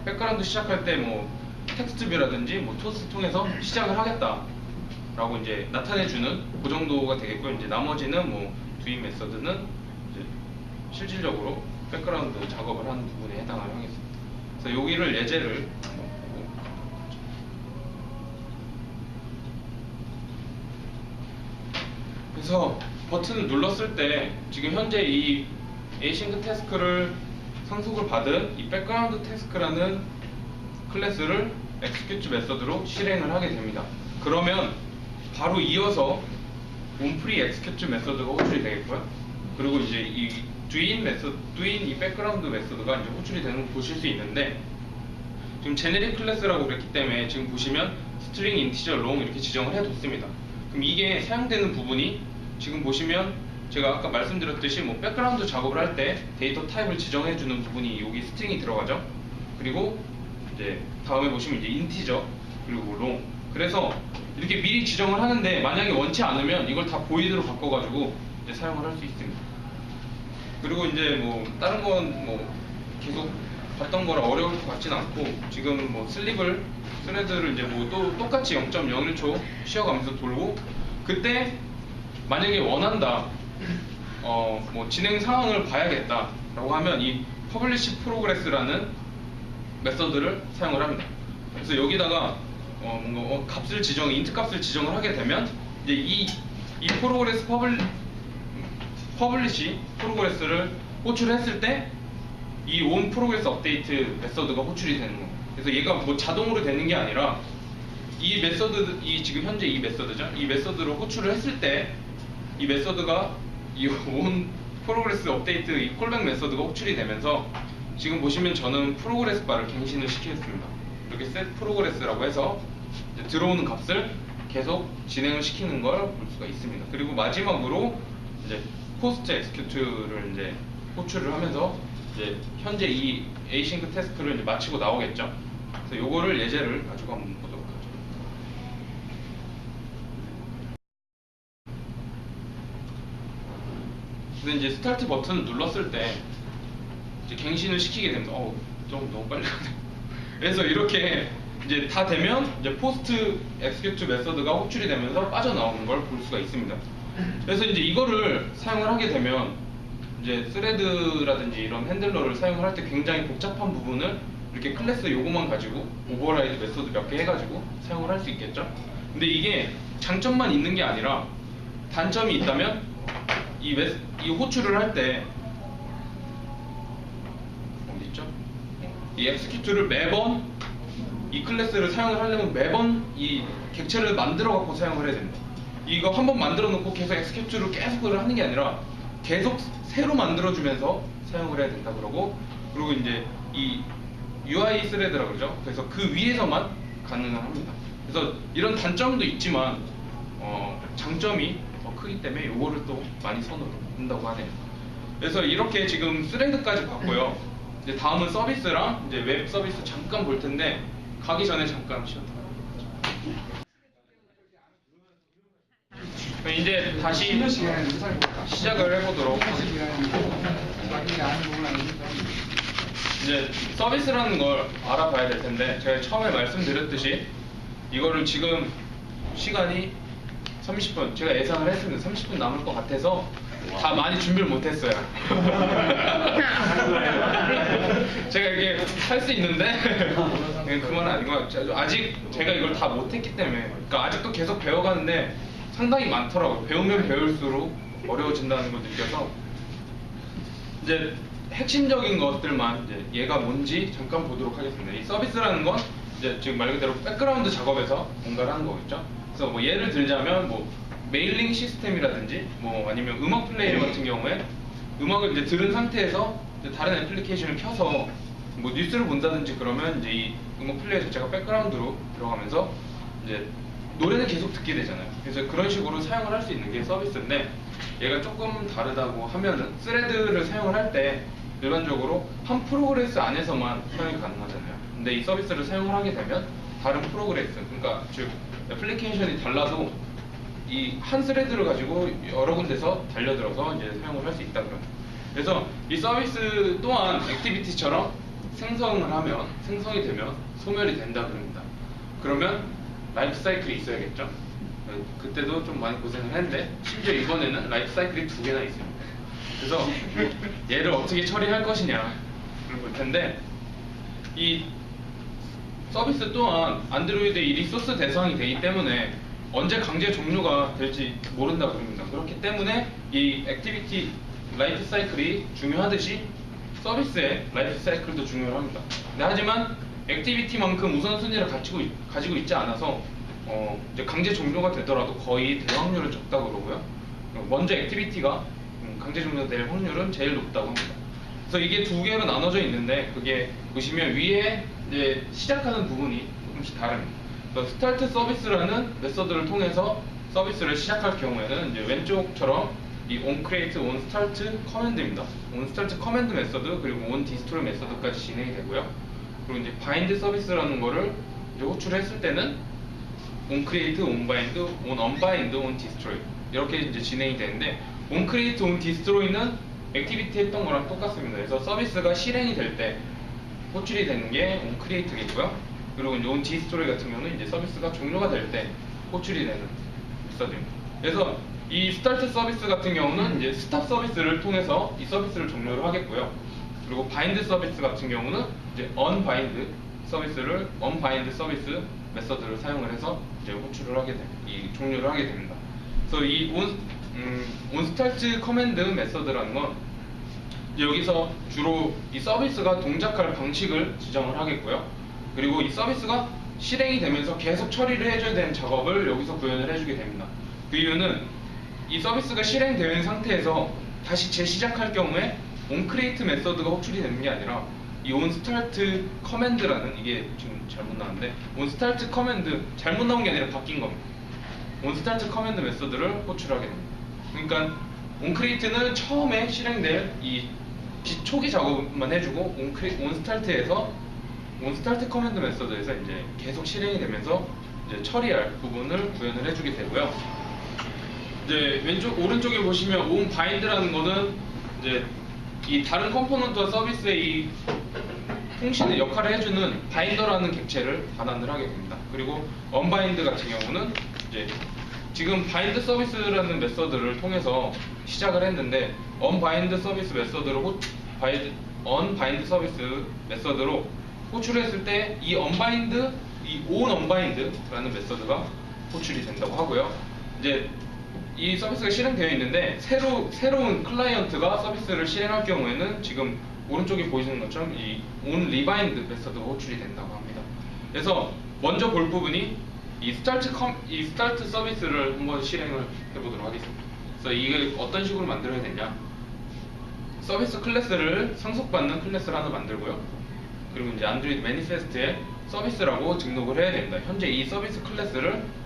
백그라운드 시작할 때 뭐 텍스트뷰라든지 뭐 토스 통해서 시작을 하겠다라고 이제 나타내주는 그 정도가 되겠고요. 이제 나머지는 뭐 doing 메서드는 이제 실질적으로 백그라운드 작업을 하는 부분에 해당을 하겠습니다. 그래서 여기를 예제를 한번 보고. 그래서 버튼을 눌렀을 때 지금 현재 이 async 태스크를 상속을 받은 이 백그라운드 태스크라는 클래스를 execute 메서드로 실행을 하게 됩니다. 그러면 바로 이어서 onPre execute 메서드가 호출이 되겠고요. 그리고 이제 이 do인 이 백그라운드 메서드가 이제 호출이 되는 걸 보실 수 있는데, 지금 제네릭 클래스라고 그랬기 때문에 지금 보시면 string, integer, long 이렇게 지정을 해뒀습니다. 그럼 이게 사용되는 부분이 지금 보시면 제가 아까 말씀드렸듯이 뭐 백그라운드 작업을 할 때 데이터 타입을 지정해주는 부분이 여기 스트링이 들어가죠. 그리고 이제 다음에 보시면 이제 인티저 그리고 롱. 그래서 이렇게 미리 지정을 하는데 만약에 원치 않으면 이걸 다 보이드로 바꿔가지고 이제 사용을 할 수 있습니다. 그리고 이제 뭐 다른 건 뭐 계속 봤던 거라 어려울 것 같진 않고, 지금 뭐 스레드를 이제 뭐 또 똑같이 0.01초 쉬어가면서 돌고, 그때 만약에 원한다, 뭐 진행 상황을 봐야겠다라고 하면 이 publish progress라는 메서드를 사용을 합니다. 그래서 여기다가 뭔가 값을 인트 값을 지정을 하게 되면 이제 이 progress publish progress를 호출했을 때 이 on progress update 메서드가 호출이 되는 거예요. 그래서 얘가 뭐 자동으로 되는 게 아니라 이 메서드, 지금 현재 이 메서드죠. 이 메서드를 호출을 했을 때 이 메서드가 이 on progress update 이 콜백 메서드가 호출이 되면서 지금 보시면 저는 프로그레스 바를 갱신을 시켰습니다. 이렇게 set progress라고 해서 이제 들어오는 값을 계속 진행을 시키는 걸 볼 수가 있습니다. 그리고 마지막으로 이제 post execute를 이제 호출을 하면서 이제 현재 이 async 태스크를 이제 마치고 나오겠죠. 그래서 요거를 예제를 가지고 한번 보도록 하죠. 그래서 이제 스타트 버튼을 눌렀을 때 이제 갱신을 시키게 됩니다. 좀 너무 빨리 가네. 그래서 이렇게 이제 다 되면 이제 포스트 엑스큐트 메서드가 호출이 되면서 빠져나오는 걸 볼 수가 있습니다. 그래서 이제 이거를 사용을 하게 되면 이제 스레드라든지 이런 핸들러를 사용을 할 때 굉장히 복잡한 부분을 이렇게 클래스 요거만 가지고 오버라이드 메서드 몇 개 해가지고 사용을 할 수 있겠죠. 근데 이게 장점만 있는 게 아니라 단점이 있다면 이 호출을 할 때 어디 있죠? 이 엑스큐트를 매번 이 클래스를 사용을 하려면 매번 이 객체를 만들어 갖고 사용을 해야 됩니다. 이거 한번 만들어 놓고 계속 엑스큐트를 계속 하는 게 아니라 계속 새로 만들어 주면서 사용을 해야 된다 그러고, 그리고 이제 이 UI 스레드라고 그러죠. 그래서 그 위에서만 가능합니다. 그래서 이런 단점도 있지만 장점이 더 크기 때문에 이거를 또 많이 선호를 한다고 하네요. 그래서 이렇게 지금 스레드까지 봤고요. 이제 다음은 서비스랑 이제 웹 서비스 잠깐 볼 텐데 가기 전에 잠깐 쉬었다. 이제 다시
쉬는 시간에 살고
시작을 해보도록
쉬는 시간에 자기 아는 부분 아니니까.
이제 서비스라는 걸 알아봐야 될 텐데 제가 처음에 말씀드렸듯이 이거를 지금 시간이 30분 제가 예상을 했습니다. 30분 남을 것 같아서 다 많이 준비를 못했어요. 제가 이게 할 수 있는데 그 말은 아닌 것 같아요. 아직 제가 이걸 다 못했기 때문에 그러니까 아직도 계속 배워가는데 상당히 많더라고요. 배우면 배울수록 어려워진다는 걸 느껴서 이제 핵심적인 것들만 이제 얘가 뭔지 잠깐 보도록 하겠습니다. 이 서비스라는 건 이제 지금 말 그대로 백그라운드 작업에서 뭔가를 하는 거겠죠. 그래서 뭐 예를 들자면 뭐 메일링 시스템이라든지 뭐 아니면 음악 플레이어 같은 경우에 음악을 이제 들은 상태에서 이제 다른 애플리케이션을 켜서 뭐 뉴스를 본다든지 그러면 이제 이 음악 플레이어 자체가 백그라운드로 들어가면서 이제 노래는 계속 듣게 되잖아요. 그래서 그런 식으로 사용을 할 수 있는 게 서비스인데 얘가 조금 다르다고 하면은 스레드를 사용을 할 때 일반적으로 한 프로그레스 안에서만 사용이 가능하잖아요. 근데 이 서비스를 사용을 하게 되면 다른 프로그레스, 그러니까 즉 애플리케이션이 달라도 이 한 스레드를 가지고 여러 군데서 달려들어서 이제 사용을 할 수 있다 그럽니다. 그래서 이 서비스 또한 액티비티처럼 생성을 하면 생성이 되면 소멸이 된다 그럽니다. 그러면 라이프 사이클이 있어야겠죠. 그때도 좀 많이 고생을 했는데 심지어 이번에는 라이프 사이클이 2개나 있습니다. 그래서 얘를 어떻게 처리할 것이냐를 볼 텐데 이 서비스 또한 안드로이드의 이 리소스 대상이 되기 때문에 언제 강제 종료가 될지 모른다고 합니다. 그렇기 때문에 이 액티비티 라이프 사이클이 중요하듯이 서비스의 라이프 사이클도 중요합니다. 근데 하지만 액티비티만큼 우선순위를 가지고 있지 않아서 이제 강제 종료가 되더라도 거의 될 확률은 적다고 그러고요. 먼저 액티비티가 강제 종료될 확률은 제일 높다고 합니다. 그래서 이게 2개로 나눠져 있는데 그게 보시면 위에 이제 시작하는 부분이 조금씩 다릅니다. 스타트 서비스라는 메서드를 통해서 서비스를 시작할 경우에는 이제 왼쪽처럼 이 onCreate, onStart 커맨드입니다. onStart 커맨드 메서드 그리고 onDestroy 메서드까지 진행이 되고요. 그리고 이제 bind 서비스라는 거를 이제 호출했을 때는 onCreate, onBind, onUnbind, onDestroy 이렇게 이제 진행이 되는데 onCreate, onDestroy는 액티비티 했던 거랑 똑같습니다. 그래서 서비스가 실행이 될 때 호출이 되는 게 onCreate겠고요. 그리고 이제 onDestroy 같은 경우는 이제 서비스가 종료가 될 때 호출이 되는 메서드입니다. 그래서 이 스타트 서비스 같은 경우는 이제 스탑 서비스를 통해서 이 서비스를 종료를 하겠고요. 그리고 바인드 서비스 같은 경우는 이제 unbind 서비스 메서드를 사용을 해서 이제 호출을 하게 이 종료를 하게 됩니다. 그래서 이 onStart 커맨드 메서드라는 건 여기서 주로 이 서비스가 동작할 방식을 지정을 하겠고요. 그리고 이 서비스가 실행이 되면서 계속 처리를 해줘야 되는 작업을 여기서 구현을 해주게 됩니다. 그 이유는 이 서비스가 실행되어 있는 상태에서 다시 재시작할 경우에 onCreate 메서드가 호출이 되는 게 아니라 이 onStart 커맨드라는 이게 지금 잘못 나왔는데 onStart 커맨드 잘못 나온 게 아니라 바뀐 겁니다. onStart 커맨드 메서드를 호출하게 됩니다. 그러니까 onCreate는 처음에 실행될 이 초기 작업만 해주고 onStart에서 onStart 커맨드 메서드에서 이제 계속 실행이 되면서 이제 처리할 부분을 구현을 해주게 되고요. 이제 오른쪽에 보시면 onBind라는 거는 이제 이 다른 컴포넌트와 서비스의 이 통신의 역할을 해주는 바인더라는 객체를 반환을 하게 됩니다. 그리고 unbind 같은 경우는 이제 지금 bind 서비스라는 메서드를 통해서 시작을 했는데 unbind 서비스 메서드로 unbind 서비스 메서드로 호출했을 때 이 unbind, 이 onUnbind라는 메서드가 호출이 된다고 하고요. 이제 이 서비스가 실행되어 있는데 새로운 클라이언트가 서비스를 실행할 경우에는 지금 오른쪽에 보이시는 것처럼 이 onRebind 메서드가 호출이 된다고 합니다. 그래서 먼저 볼 부분이 이 스타트 서비스를 한번 실행을 해보도록 하겠습니다. 그래서 이게 어떤 식으로 만들어야 되냐? 서비스 클래스를 상속받는 클래스를 하나 만들고요. 그리고 이제 안드로이드 매니페스트에 서비스라고 등록을 해야 됩니다. 현재 이 서비스 클래스를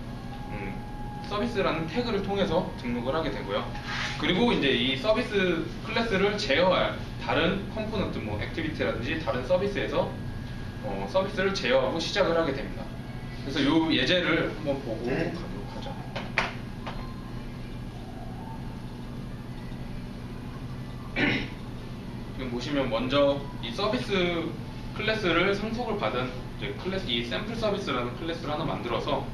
서비스라는 태그를 통해서 등록을 하게 되고요. 그리고 이제 이 서비스 클래스를 제어할 다른 컴포넌트, 뭐 액티비티라든지 다른 서비스에서 서비스를 제어하고 시작을 하게 됩니다. 그래서 이 예제를 한번 보고 가도록 하죠. 지금 보시면 먼저 이 서비스 클래스를 상속을 받은 이제 클래스, 이 샘플 서비스라는 클래스를 하나 만들어서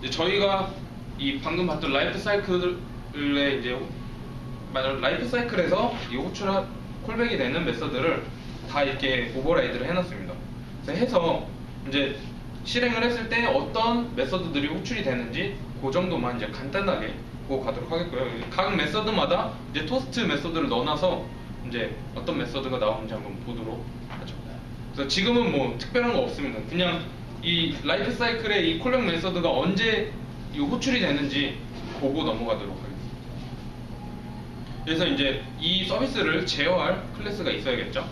이제 저희가 이 방금 봤던 라이프 사이클에 이제 라이프 사이클에서 이 호출 콜백이 되는 메서드를 다 이렇게 오버라이드를 해놨습니다. 그래서 해서 이제 실행을 했을 때 어떤 메서드들이 호출이 되는지 그 정도만 이제 간단하게 보고 가도록 하겠고요. 각 메서드마다 이제 토스트 메서드를 넣어놔서 이제 어떤 메서드가 나오는지 한번 보도록 하죠. 그래서 지금은 뭐 특별한 거 없습니다. 그냥 이 라이프 사이클의 이 콜백 메서드가 언제 이 호출이 되는지 보고 넘어가도록 하겠습니다. 그래서 이제 이 서비스를 제어할 클래스가 있어야겠죠.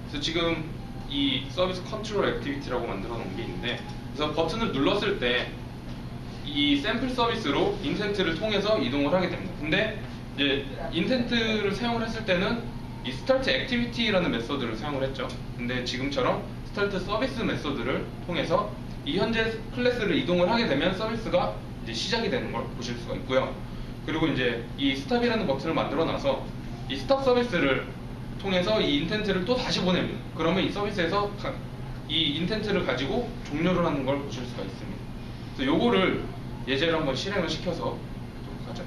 그래서 지금 이 서비스 컨트롤 액티비티라고 만들어 놓은 게 있는데, 그래서 버튼을 눌렀을 때 이 샘플 서비스로 인텐트를 통해서 이동을 하게 됩니다. 근데 이제 인텐트를 사용을 했을 때는 이 스타트 액티비티라는 메서드를 사용을 했죠. 근데 지금처럼 스타트 서비스 메서드를 통해서 이 현재 클래스를 이동을 하게 되면 서비스가 이제 시작이 되는 걸 보실 수가 있고요. 그리고 이제 이 스탑이라는 버튼을 만들어 놔서 이 스탑 서비스를 통해서 이 인텐트를 또 다시 보냅니다. 그러면 이 서비스에서 이 인텐트를 가지고 종료를 하는 걸 보실 수가 있습니다. 그래서 요거를 예제를 한번 실행을 시켜서 보도록 하죠.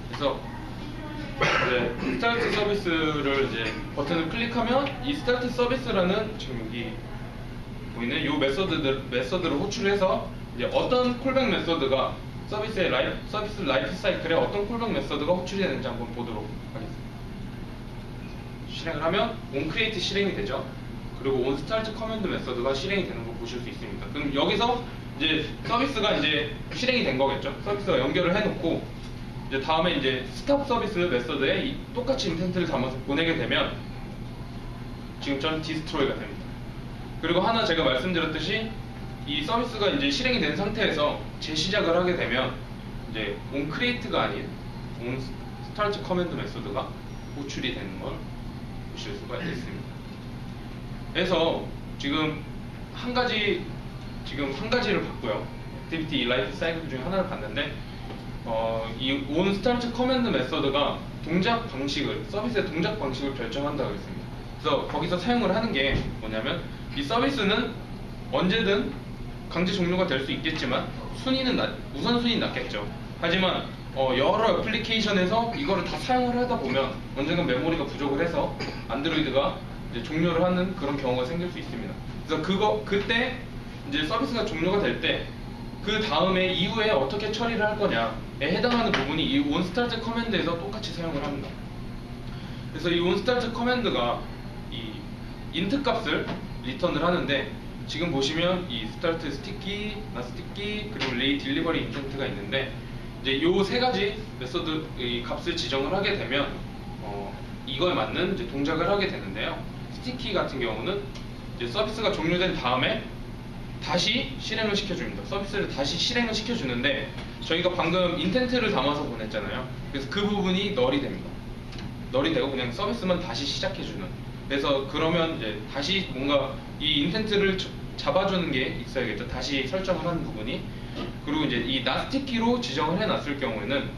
그래서 이제 스타트 서비스를 이제 버튼을 클릭하면 이 스타트 서비스라는 지금 여기 보이는 이 메서드를 호출해서 이제 어떤 콜백 메서드가 서비스 라이프 사이클에 어떤 콜백 메서드가 호출이 되는지 한번 보도록 하겠습니다. 실행을 하면 onCreate 실행이 되죠. 그리고 onStart 커맨드 메서드가 실행이 되는 걸 보실 수 있습니다. 그럼 여기서 이제 서비스가 이제 실행이 된 거겠죠. 서비스가 연결을 해놓고 이제 다음에 이제 스탑 서비스 메서드에 똑같이 인텐트를 담아서 보내게 되면 지금처럼 디스트로이가 됩니다. 그리고 하나 제가 말씀드렸듯이 이 서비스가 이제 실행이 된 상태에서 재시작을 하게 되면 이제 onCreate가 아닌 onStart 커맨드 메서드가 호출이 되는 걸 보실 수가 있습니다. 그래서 지금 한 가지를 봤고요. 액티비티 라이프 사이클 중에 하나를 봤는데 이 onStart 커맨드 메서드가 동작 방식을, 서비스의 동작 방식을 결정한다고 했습니다. 그래서 거기서 사용을 하는 게 뭐냐면 이 서비스는 언제든 강제 종료가 될 수 있겠지만 우선순위는 낮겠죠. 하지만 여러 애플리케이션에서 이거를 다 사용을 하다 보면 언젠가 메모리가 부족을 해서 안드로이드가 이제 종료를 하는 그런 경우가 생길 수 있습니다. 그래서 그때 이제 서비스가 종료가 될 때 그 다음에 이후에 어떻게 처리를 할 거냐에 해당하는 부분이 이 onStart 커맨드에서 똑같이 사용을 합니다. 그래서 이 onStart 커맨드가 이 int 값을 리턴을 하는데, 지금 보시면 이 start sticky, not sticky, 그리고 lay delivery intent가 있는데, 이제 요 세 가지 메서드 이 값을 지정을 하게 되면 이거에 맞는 이제 동작을 하게 되는데요. sticky 같은 경우는 이제 서비스가 종료된 다음에 다시 실행을 시켜줍니다. 서비스를 다시 실행을 시켜주는데, 저희가 방금 인텐트를 담아서 보냈잖아요. 그래서 그 부분이 널이 됩니다. 널이 되고 그냥 서비스만 다시 시작해주는. 그래서 그러면 이제 다시 뭔가 이 인텐트를 잡아주는 게 있어야겠죠. 다시 설정을 하는 부분이. 그리고 이제 이 not sticky로 지정을 해놨을 경우에는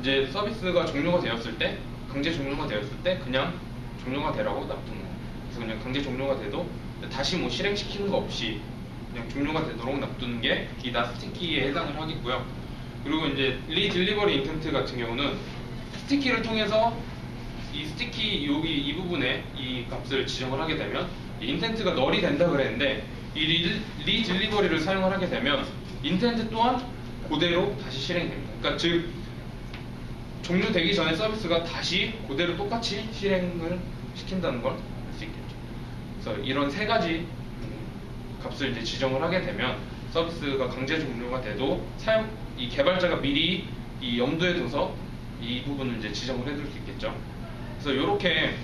이제 서비스가 종료가 되었을 때, 강제 종료가 되었을 때 그냥 종료가 되라고 놔두는 거예요. 그래서 그냥 강제 종료가 돼도 다시 뭐 실행시키는 거 없이 그냥 종료가 되도록 놔두는 게 이 not sticky에 해당을 하겠고요. 그리고 이제 redelivery intent 같은 경우는 스티키를 통해서 이 스티키 여기 이 부분에 이 값을 지정을 하게 되면 이 인텐트가 널이 된다 그랬는데, 이 redelivery를 사용을 하게 되면 인텐트 또한 그대로 다시 실행됩니다. 그러니까 즉 종료되기 전에 서비스가 다시 그대로 똑같이 실행을 시킨다는 걸 알 수 있겠죠. 그래서 이런 세 가지 값을 이제 지정을 하게 되면 서비스가 강제 종료가 돼도 이 개발자가 미리 이 염두에 둬서 이 부분을 이제 지정을 해둘 수 있겠죠. 그래서 이렇게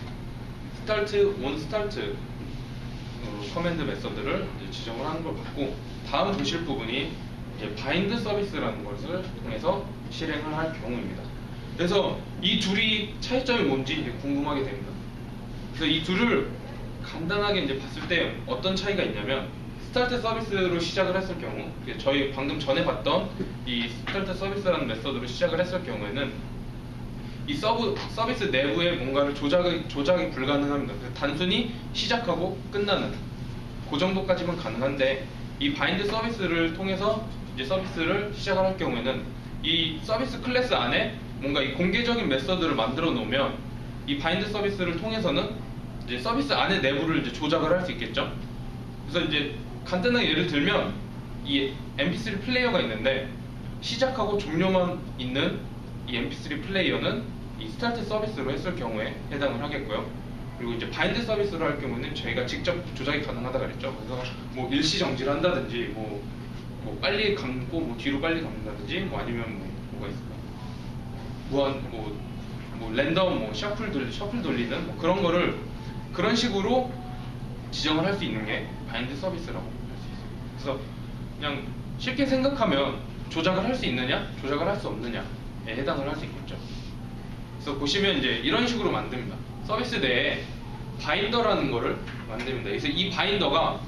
스타트, 온 스타트 커맨드 메서드를 이제 지정을 하는 걸 봤고, 다음 보실 부분이 이제 바인드 서비스라는 것을 통해서 실행을 할 경우입니다. 그래서 이 둘이 차이점이 뭔지 이제 궁금하게 됩니다. 그래서 이 둘을 간단하게 이제 봤을 때 어떤 차이가 있냐면, 스타트 서비스로 시작을 했을 경우, 저희 방금 전에 봤던 이 스타트 서비스라는 메서드로 시작을 했을 경우에는 이 서비스 내부에 뭔가를 조작이 불가능합니다. 단순히 시작하고 끝나는 그 정도까지만 가능한데, 이 바인드 서비스를 통해서 이제 서비스를 시작을 할 경우에는 이 서비스 클래스 안에 뭔가 이 공개적인 메서드를 만들어 놓으면 이 바인드 서비스를 통해서는 이제 서비스 안에 내부를 이제 조작을 할 수 있겠죠. 그래서 이제 간단하게 예를 들면 이 mp3 플레이어가 있는데, 시작하고 종료만 있는 이 mp3 플레이어는 이 스타트 서비스로 했을 경우에 해당을 하겠고요. 그리고 이제 바인드 서비스로 할 경우는 저희가 직접 조작이 가능하다 그랬죠. 그래서 뭐 일시 정지를 한다든지 뭐 빨리 감고 뭐 뒤로 빨리 감는다든지 뭐 아니면 뭐가 있을까? 무한 뭐 랜덤 뭐 셔플 돌리는 뭐 그런 거를 그런 식으로 지정을 할 수 있는 게 바인드 서비스라고 할 수 있어요. 그래서 그냥 쉽게 생각하면 조작을 할 수 있느냐, 조작을 할 수 없느냐에 해당을 할 수 있겠죠. 그래서 보시면 이제 이런 식으로 만듭니다. 서비스 내에 바인더라는 거를 만듭니다. 그래서 이 바인더가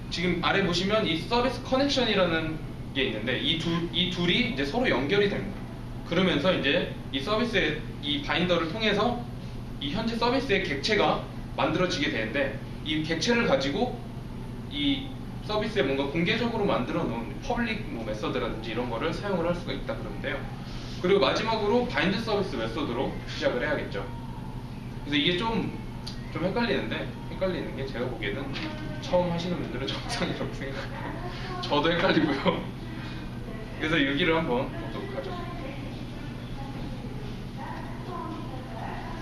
지금 아래 보시면 이 서비스 커넥션이라는 게 있는데, 이 둘이 이제 서로 연결이 됩니다. 그러면서 이제 이 서비스의 이 바인더를 통해서 이 현재 서비스의 객체가 만들어지게 되는데, 이 객체를 가지고 이 서비스에 뭔가 공개적으로 만들어 놓은 퍼블릭 뭐 메서드라든지 이런 거를 사용을 할 수가 있다 그러는데요. 그리고 마지막으로 바인드 서비스 메서드로 시작을 해야겠죠. 그래서 이게 좀 헷갈리는 게, 제가 보기에는 처음 하시는 분들은 정상이라고 생각해요. 저도 헷갈리고요. 그래서 여기를 한번 보도록 하죠.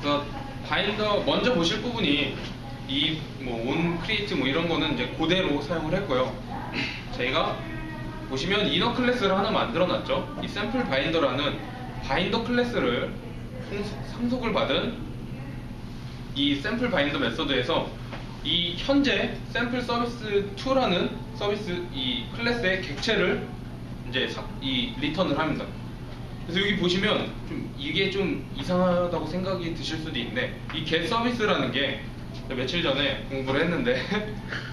그래서 바인더 먼저 보실 부분이 이 뭐 온 크리에이트 뭐 이런 거는 이제 그대로 사용을 했고요. 저희가 보시면 이너 클래스를 하나 만들어 놨죠. 이 샘플 바인더라는 바인더 클래스를 상속을 받은 이 샘플 바인더 메서드에서 이 현재 샘플 서비스 2라는 서비스 이 클래스의 객체를 이제 이 리턴을 합니다. 그래서 여기 보시면 이게 좀 이상하다고 생각이 드실 수도 있는데, 이 get 서비스라는 게 며칠 전에 공부를 했는데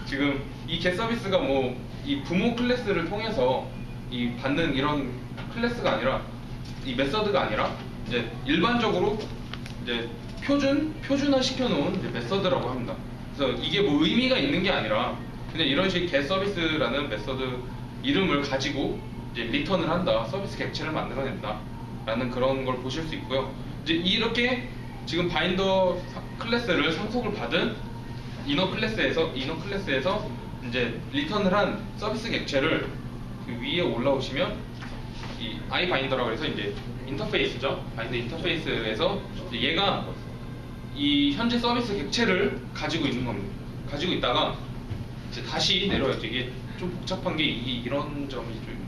지금 이 get 서비스가 뭐 이 부모 클래스를 통해서 이 받는 이런 클래스가 아니라, 이 메서드가 아니라 이제 일반적으로 이제 표준화 시켜놓은 이제 메서드라고 합니다. 그래서 이게 뭐 의미가 있는 게 아니라 그냥 이런 식 get 서비스라는 메서드 이름을 가지고 이제 리턴을 한다, 서비스 객체를 만들어낸다 라는 그런 걸 보실 수 있고요. 이제 이렇게 지금 바인더 클래스를 상속을 받은 이너 클래스에서 이제 리턴을 한 서비스 객체를 그 위에 올라오시면 이 iBinder라고 해서 이제 인터페이스죠. 바인더 인터페이스에서 얘가 이 현재 서비스 객체를 가지고 있는 겁니다. 가지고 있다가 이제 다시 내려와야죠. 이게 좀 복잡한 게 이런 점이 좀 있네요.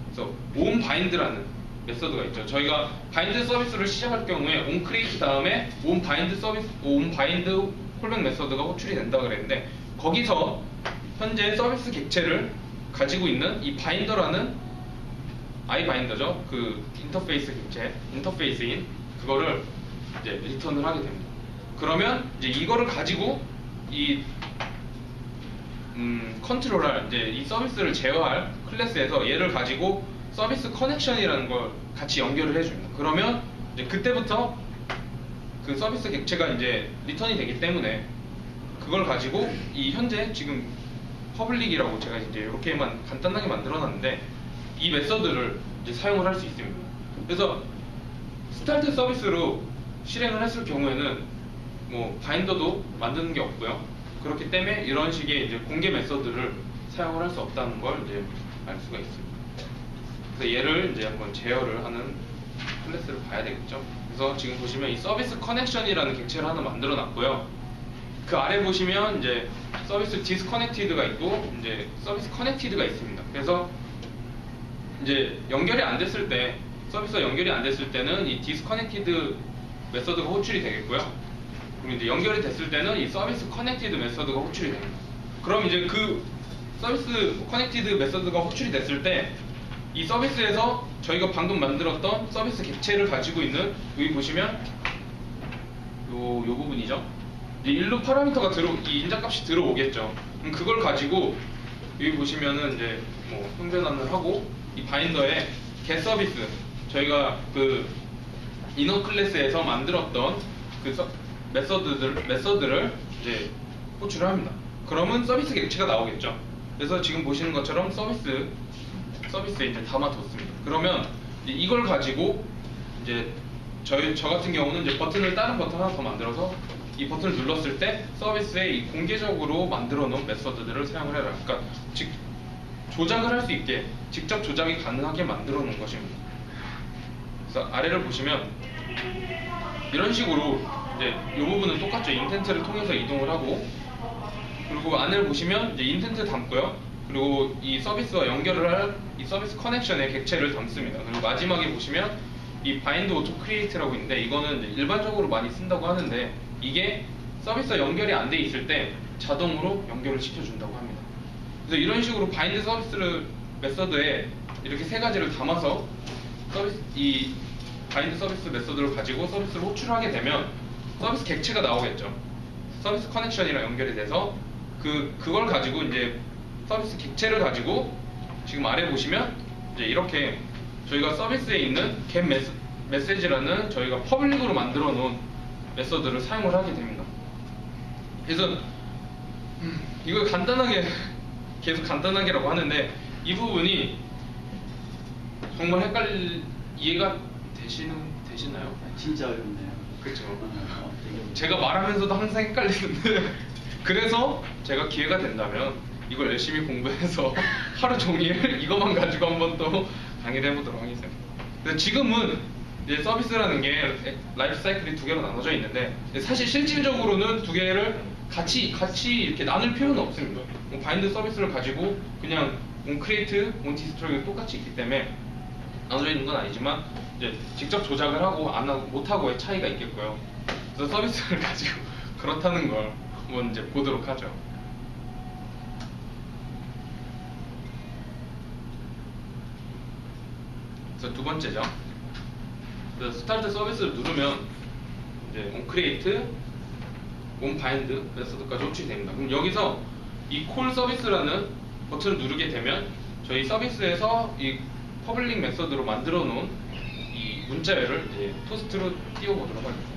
그래서 onBind라는 메서드가 있죠. 저희가 바인드 서비스를 시작할 경우에 onCreate 다음에 onBind 콜백 메서드가 호출이 된다 그랬는데, 거기서 현재 서비스 객체를 가지고 있는 이 바인더라는 iBinder죠. 그 인터페이스 객체, 인터페이스인 그거를 이제 리턴을 하게 됩니다. 그러면 이제 이거를 가지고 이 컨트롤할 이제 이 서비스를 제어할 클래스에서 얘를 가지고 서비스 커넥션이라는 걸 같이 연결을 해줍니다. 그러면 이제 그때부터 그 서비스 객체가 이제 리턴이 되기 때문에 그걸 가지고 이 현재 지금 퍼블릭이라고 제가 이제 이렇게만 간단하게 만들어놨는데, 이 메서드를 이제 사용을 할 수 있습니다. 그래서 스타트 서비스로 실행을 했을 경우에는 뭐 바인더도 만드는 게 없고요. 그렇기 때문에 이런 식의 이제 공개 메서드를 사용을 할 수 없다는 걸 이제 알 수가 있습니다. 그래서 얘를 이제 한번 제어를 하는 클래스를 봐야 되겠죠. 그래서 지금 보시면 이 서비스 커넥션이라는 객체를 하나 만들어 놨고요. 그 아래 보시면 이제 서비스 디스커넥티드가 있고 이제 서비스 커넥티드가 있습니다. 그래서 이제 연결이 안 됐을 때, 서비스가 연결이 안 됐을 때는 이 디스커넥티드 메서드가 호출이 되겠고요. 그리고 이제 연결이 됐을 때는 이 서비스 커넥티드 메서드가 호출이 됩니다. 그럼 이제 그 서비스 커넥티드 메서드가 호출이 됐을 때 이 서비스에서 저희가 방금 만들었던 서비스 객체를 가지고 있는, 여기 보시면 요 부분이죠. 이제 일로 파라미터가 이 인자값이 들어오겠죠. 그럼 그걸 가지고 여기 보시면은 이제 뭐 형변환을 하고 이 바인더에 get 서비스, 저희가 그 이너 클래스에서 만들었던 그 메서드를 이제 호출을 합니다. 그러면 서비스 객체가 나오겠죠. 그래서 지금 보시는 것처럼 서비스에 이제 담아뒀습니다. 그러면 이제 이걸 가지고 이제 저 같은 경우는 이제 다른 버튼 하나 더 만들어서 이 버튼을 눌렀을 때 서비스에 이 공개적으로 만들어 놓은 메서드들을 사용을 해라. 그러니까 조작을 할 수 있게, 직접 조작이 가능하게 만들어 놓은 것입니다. 그래서 아래를 보시면 이런 식으로 이제 이 부분은 똑같죠. 인텐트를 통해서 이동을 하고, 그리고 안을 보시면 이제 인텐트 담고요. 그리고 이 서비스와 연결을 할 이 서비스 커넥션의 객체를 담습니다. 그리고 마지막에 보시면 이 바인드 오토 크리에이트라고 있는데, 이거는 이제 일반적으로 많이 쓴다고 하는데, 이게 서비스와 연결이 안 돼 있을 때 자동으로 연결을 시켜준다고 합니다. 그래서 이런 식으로 바인드 서비스 메서드에 이렇게 세 가지를 담아서 이 바인드 서비스 메서드를 가지고 서비스를 호출하게 되면 서비스 객체가 나오겠죠. 서비스 커넥션이랑 연결이 돼서 그걸 가지고 이제 서비스 객체를 가지고 지금 아래 보시면 이제 이렇게 저희가 서비스에 있는 get 메시지라는 저희가 퍼블릭으로 만들어 놓은 메서드를 사용을 하게 됩니다. 그래서 이걸 계속 간단하게라고 하는데, 이 부분이 정말 이해가 되시나요?
진짜 어렵네요.
그렇죠.
되게
제가 말하면서도 항상 헷갈리는데 그래서 제가 기회가 된다면 이걸 열심히 공부해서 하루 종일 이것만 가지고 한번 또 강의를 해보도록 하겠습니다. 근데 지금은 이제 서비스라는 게 라이프 사이클이 두 개로 나눠져 있는데, 사실 실질적으로는 두 개를 같이 이렇게 나눌 필요는 없습니다. 바인드 서비스를 가지고 그냥 크리에이트, 디스트로이가 똑같이 있기 때문에 나눠져 있는 건 아니지만, 이제 직접 조작을 하고 안 하고 못 하고의 차이가 있겠고요. 그래서 서비스를 가지고 그렇다는 걸 한번 이제 보도록 하죠. 그래서 두 번째죠. 스타트 서비스를 누르면 이제 onCreate, onBind 메서드까지 호출이 됩니다. 그럼 여기서 이 call 서비스라는 버튼을 누르게 되면 저희 서비스에서 이 퍼블릭 메서드로 만들어 놓은 이 문자열을 이제 토스트로 띄워보도록 하겠습니다.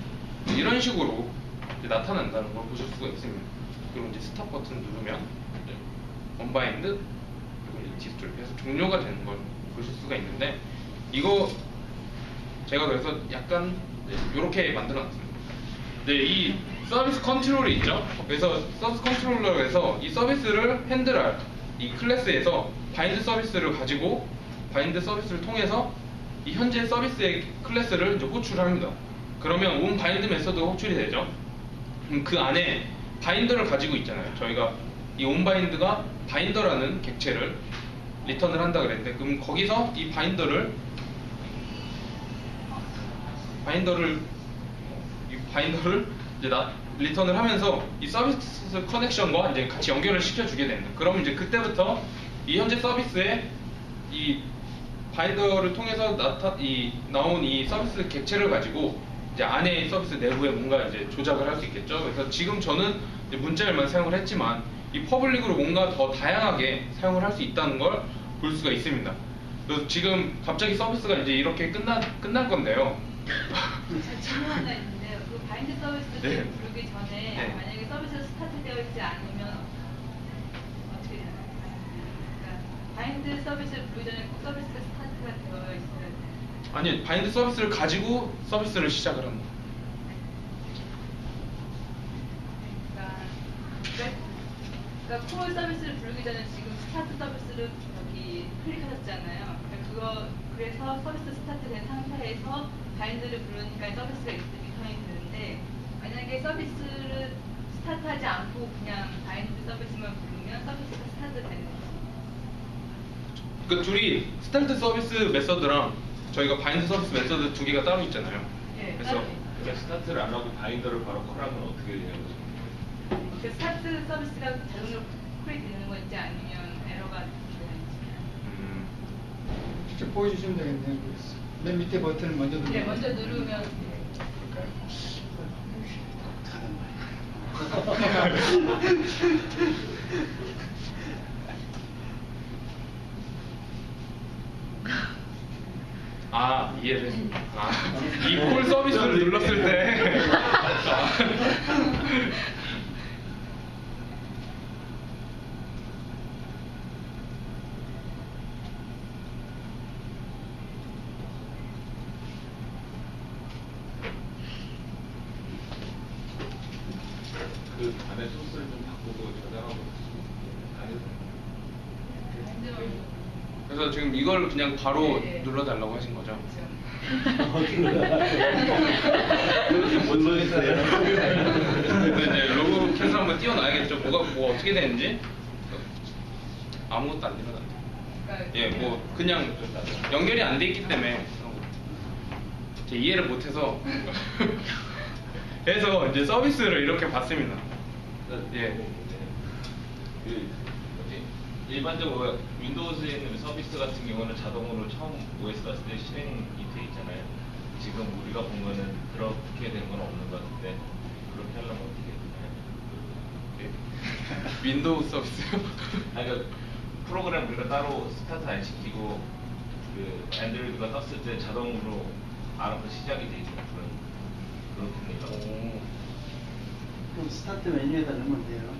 이런 식으로 이제 나타난다는 걸 보실 수가 있습니다. 그리고 이제 스탑 버튼 누르면 이제 onBind 그리고 이제 디스트로이 해서 종료가 되는 걸 보실 수가 있는데, 이거 제가 그래서 약간 이렇게 만들어놨습니다. 이 서비스 컨트롤이 있죠. 그래서 서비스 컨트롤러에서 이 서비스를 핸들할 이 클래스에서 바인드 서비스를 가지고 바인드 서비스를 통해서 이 현재 서비스의 클래스를 이제 호출합니다. 그러면 온 바인드 메서드가 호출이 되죠. 그 안에 바인더를 가지고 있잖아요. 저희가 이 온바인드가 바인더라는 객체를 리턴을 한다 그랬는데, 그럼 거기서 이 바인더를 이제 리턴을 하면서 이 서비스 커넥션과 이제 같이 연결을 시켜주게 됩니다. 그러면 이제 그때부터 이 현재 서비스에 이 바인더를 통해서 나온 이 서비스 객체를 가지고 이제 안에 서비스 내부에 뭔가 이제 조작을 할 수 있겠죠. 그래서 지금 저는 이제 문자열만 사용을 했지만 이 퍼블릭으로 뭔가 더 다양하게 사용을 할 수 있다는 걸 볼 수가 있습니다. 그래서 지금 갑자기 서비스가 이제 이렇게 끝날 건데요.
질문 하나 있는데요. 그 바인드 서비스를
네.
부르기 전에
네.
만약에 서비스가 스타트되어 있지 않으면 어떻게 되나요? 그러니까 바인드 서비스를 부르기 전에 꼭 서비스가 스타트가 되어 있어야 돼요.
아니, 바인드 서비스를 가지고 서비스를 시작을 합니다.
그러니까 콜 서비스를 부르기 전에 지금 스타트 서비스를 여기 클릭하셨잖아요. 그래서 서비스 스타트된 상태에서 바인드를 부르니까 서비스가 리턴이 되는데, 만약에 서비스를 스타트하지 않고 그냥 바인드 서비스만 부르면 서비스가 스타트 되는 거죠.
그 둘이 스타트 서비스 메서드랑 저희가 바인드 서비스 메서드 두 개가 따로 있잖아요.
예,
그래서
따로 있어요.
그러니까 스타트를 안 하고 바인더를 바로 콜하면 어떻게 되냐고.
그 스타트 서비스가 자동으로 콜이 되는 건지 아니면 에러가 되는지.
직접 보여주시면 되겠네요. 그래서 맨 밑에 버튼을 먼저 누르면.
네, 먼저 누르면
아, 이해를 했습니다. 아, 이 콜 서비스를 눌렀을 때.
그 안에 소스를 좀 바꾸고 저장하고
그래서 지금 이걸 그냥 바로
네.
눌러달라고 하신 거죠?
못 모르겠어요.
그래서 이제 로고 캔슬 한번 띄워놔야겠죠. 뭐 어떻게 되는지. 아무것도 안 일어났네.
그러니까
예, 뭐 그냥 연결이 안 돼 있기 때문에 제 이해를 못해서 그래서 이제 서비스를 이렇게 봤습니다. 예.
그 뭐지? 일반적으로 윈도우즈에 있는 서비스 같은 경우는 자동으로 처음 OS 갔을 때 실행이 돼 있잖아요. 지금 우리가 본 거는 그렇게 된 건 없는 것 같은데 그렇게 하려면 어떻게 되나요?
윈도우 서비스요?
아니 그러니까 프로그램 우리가 따로 스타트 안 시키고 그 안드로이드가 떴을 때 자동으로 알아서 시작이 돼 있는 그런 편이라고.
그럼 스타트 메뉴에다 넣으면 돼요.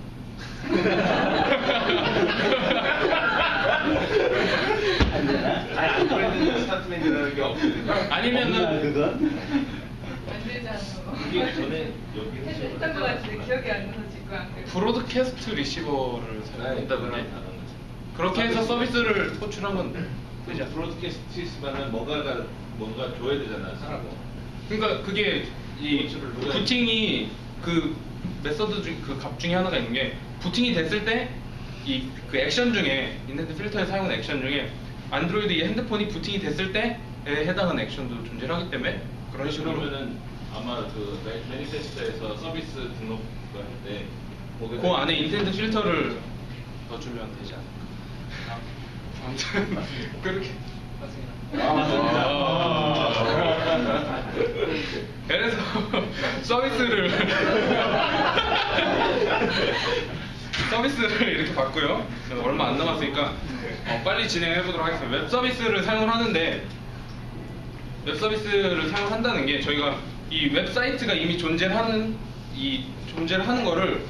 안 되나?
아니 안드로이드는 스타트 메뉴라는 게 없거든요.
아니면은
그건?
만들자는 거.
이게 전에 여기
했던 것 같은데 기억이 안 나서 지금 안 돼요.
브로드캐스트 리시버를 사용했다던데 그렇게 해서 서비스를 호출한 건데
그죠? 브로드캐스트 있으면은 뭔가 줘야 되잖아 사람은.
그러니까 그게 이 부팅이 그 메서드 중 그 값 중에 하나가 있는 게 부팅이 됐을 때 이 그 액션 중에 인터넷 필터에 사용하는 액션 중에 안드로이드 이 핸드폰이 부팅이 됐을 때에 해당하는 액션도 존재하기 때문에 그런 식으로
그러면은 아마 그 매니페스토에서 서비스 등록할 때
그 안에 인텐트 필터를 넣어주면 되지 않을까. 아무튼 그렇게. 그래서 서비스를 이렇게 봤고요. 얼마 안 남았으니까 빨리 진행해 보도록 하겠습니다. 웹 서비스를 사용을 하는데 웹 서비스를 사용한다는 게 저희가 이 웹사이트가 이미 존재하는 거를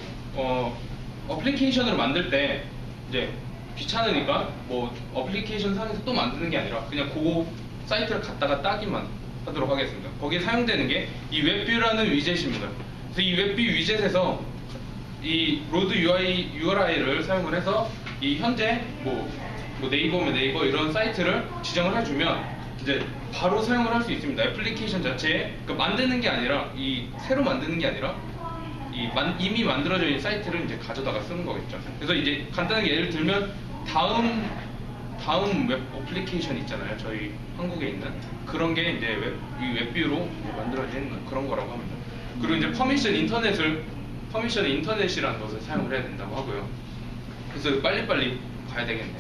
어플리케이션을 만들 때 이제 귀찮으니까 뭐 어플리케이션 상에서 또 만드는 게 아니라 그냥 그 사이트를 갖다가 따기만 하도록 하겠습니다. 거기에 사용되는 게 이 웹뷰라는 위젯입니다. 그래서 이 웹뷰 위젯에서 이 로드 URI를 사용을 해서 이 현재 뭐 네이버면 네이버 이런 사이트를 지정을 해주면 이제 바로 사용을 할 수 있습니다. 애플리케이션 자체에 만드는 게 아니라 새로 만드는 게 아니라 이미 만들어져 있는 사이트를 이제 가져다가 쓰는 거겠죠. 그래서 이제 간단하게 예를 들면 다음 웹 어플리케이션 있잖아요. 저희 한국에 있는 그런 게 이제 이 웹뷰로 만들어진 그런 거라고 합니다. 그리고 이제 퍼미션 인터넷이라는 것을 사용을 해야 된다고 하고요. 그래서 빨리빨리 가야 되겠네.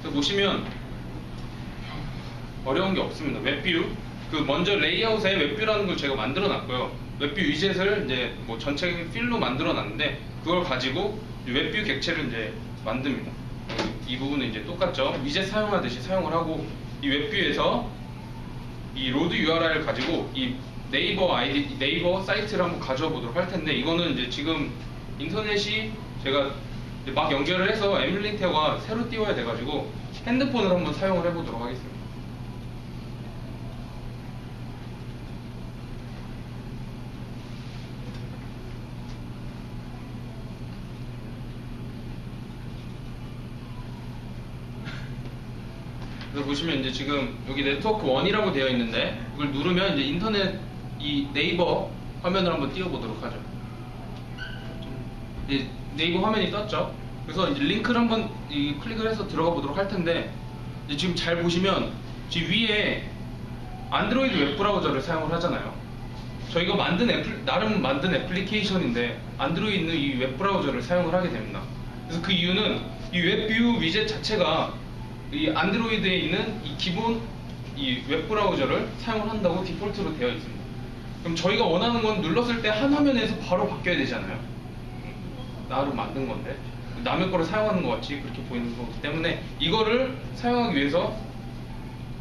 그래서 보시면 어려운 게 없습니다. 웹뷰 먼저 레이아웃에 웹뷰라는 걸 제가 만들어 놨고요. 웹뷰 위젯을 이제 뭐 전체 필로 만들어 놨는데 그걸 가지고 웹뷰 객체를 이제 만듭니다. 이 부분은 이제 똑같죠. 위젯 사용하듯이 사용을 하고 이 웹뷰에서 이 로드 URI를 가지고 이 네이버 사이트를 한번 가져와 보도록 할 텐데 이거는 이제 지금 인터넷이 제가 막 연결을 해서 에뮬레이터가 새로 띄워야 돼가지고 핸드폰을 한번 사용을 해보도록 하겠습니다. 그래서 보시면 이제 지금 여기 네트워크 1이라고 되어 있는데 이걸 누르면 이제 인터넷 이 네이버 화면을 한번 띄워보도록 하죠. 이 네이버 화면이 떴죠. 그래서 이제 링크를 한번 클릭을 해서 들어가 보도록 할 텐데, 이제 지금 잘 보시면 지금 위에 안드로이드 웹 브라우저를 사용을 하잖아요. 저희가 나름 만든 애플리케이션인데 안드로이드에 있는 이 웹 브라우저를 사용을 하게 됩니다. 그래서 그 이유는 이 웹뷰 위젯 자체가 이 안드로이드에 있는 이 기본 이 웹 브라우저를 사용을 한다고 디폴트로 되어 있습니다. 그럼 저희가 원하는 건 눌렀을 때 한 화면에서 바로 바뀌어야 되잖아요. 나름 만든 건데 남의 거를 사용하는 것 같이 그렇게 보이는 거기 때문에 이거를 사용하기 위해서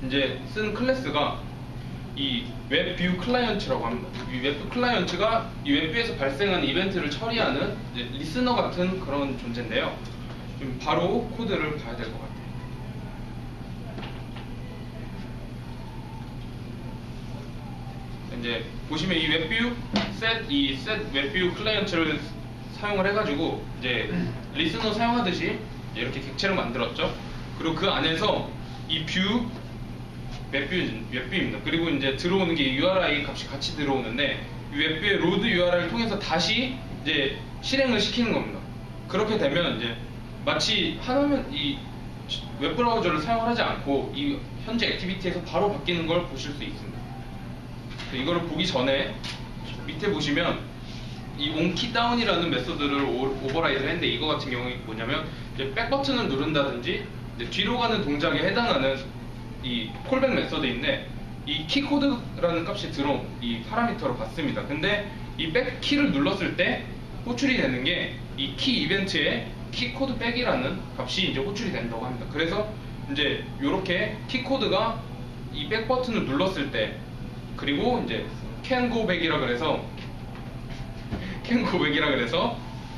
이제 쓴 클래스가 이 웹뷰 클라이언트라고 합니다. 이 웹뷰 클라이언트가 이 웹뷰에서 발생하는 이벤트를 처리하는 이제 리스너 같은 그런 존재인데요. 좀 바로 코드를 봐야 될 것 같아요. 이제 보시면 이 웹뷰 set 웹뷰 클라이언트를 사용을 해가지고 이제 리스너 사용하듯이 이렇게 객체를 만들었죠. 그리고 그 안에서 이 뷰 웹뷰입니다. 그리고 이제 들어오는 게 URI 값이 같이 들어오는데 이 웹뷰의 로드 URI를 통해서 다시 이제 실행을 시키는 겁니다. 그렇게 되면 이제 마치 하나면 이 웹브라우저를 사용을 하지 않고 이 현재 액티비티에서 바로 바뀌는 걸 보실 수 있습니다. 이거를 보기 전에 밑에 보시면 이 onKey down이라는 메소드를 오버라이드를 했는데 이거 같은 경우에 뭐냐면 이제 백 버튼을 누른다든지 이제 뒤로 가는 동작에 해당하는 이 콜백 메소드인데 이 키코드라는 값이 들어온 이 파라미터로 받습니다. 근데 이 백 키를 눌렀을 때 호출이 되는 게 이 키 이벤트에 키코드 백이라는 값이 이제 호출이 된다고 합니다. 그래서 이제 이렇게 키코드가 이 백 버튼을 눌렀을 때 그리고 이제 can go back이라 그래서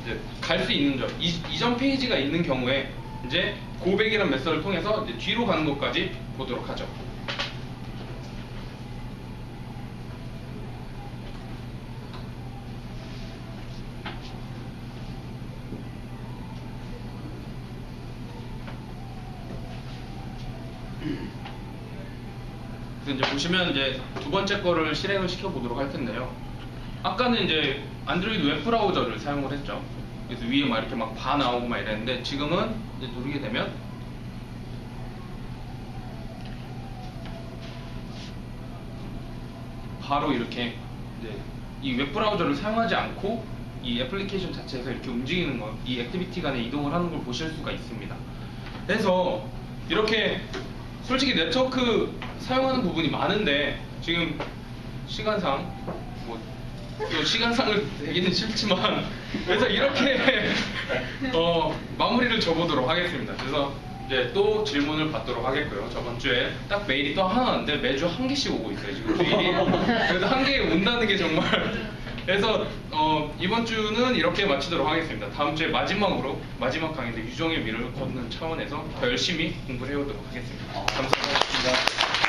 이제 갈 수 있는 점 이전 페이지가 있는 경우에 이제 go back이라는 메서드를 통해서 이제 뒤로 가는 것까지 보도록 하죠. 그래서 이제 보시면 이제 두 번째 거를 실행을 시켜 보도록 할 텐데요. 아까는 이제 안드로이드 웹 브라우저를 사용을 했죠. 그래서 위에 막 이렇게 막 바 나오고 막 이랬는데 지금은 이제 누르게 되면 바로 이렇게 이제 이 웹 브라우저를 사용하지 않고 이 애플리케이션 자체에서 이렇게 움직이는 거, 이 액티비티 간에 이동을 하는 걸 보실 수가 있습니다. 그래서 이렇게 솔직히 네트워크 사용하는 부분이 많은데 지금 시간상 또 시간상을 되기는 싫지만 그래서 이렇게 마무리를 줘보도록 하겠습니다. 그래서 이제 또 질문을 받도록 하겠고요. 저번 주에 딱 메일이 또 하나 왔는데 매주 한 개씩 오고 있어요. 지금 주일이. 그래서 한 개 온다는 게 정말 그래서 이번 주는 이렇게 마치도록 하겠습니다. 다음 주에 마지막 강의인데 유종의 미를 걷는 차원에서 더 열심히 공부를 해오도록 하겠습니다. 감사합니다.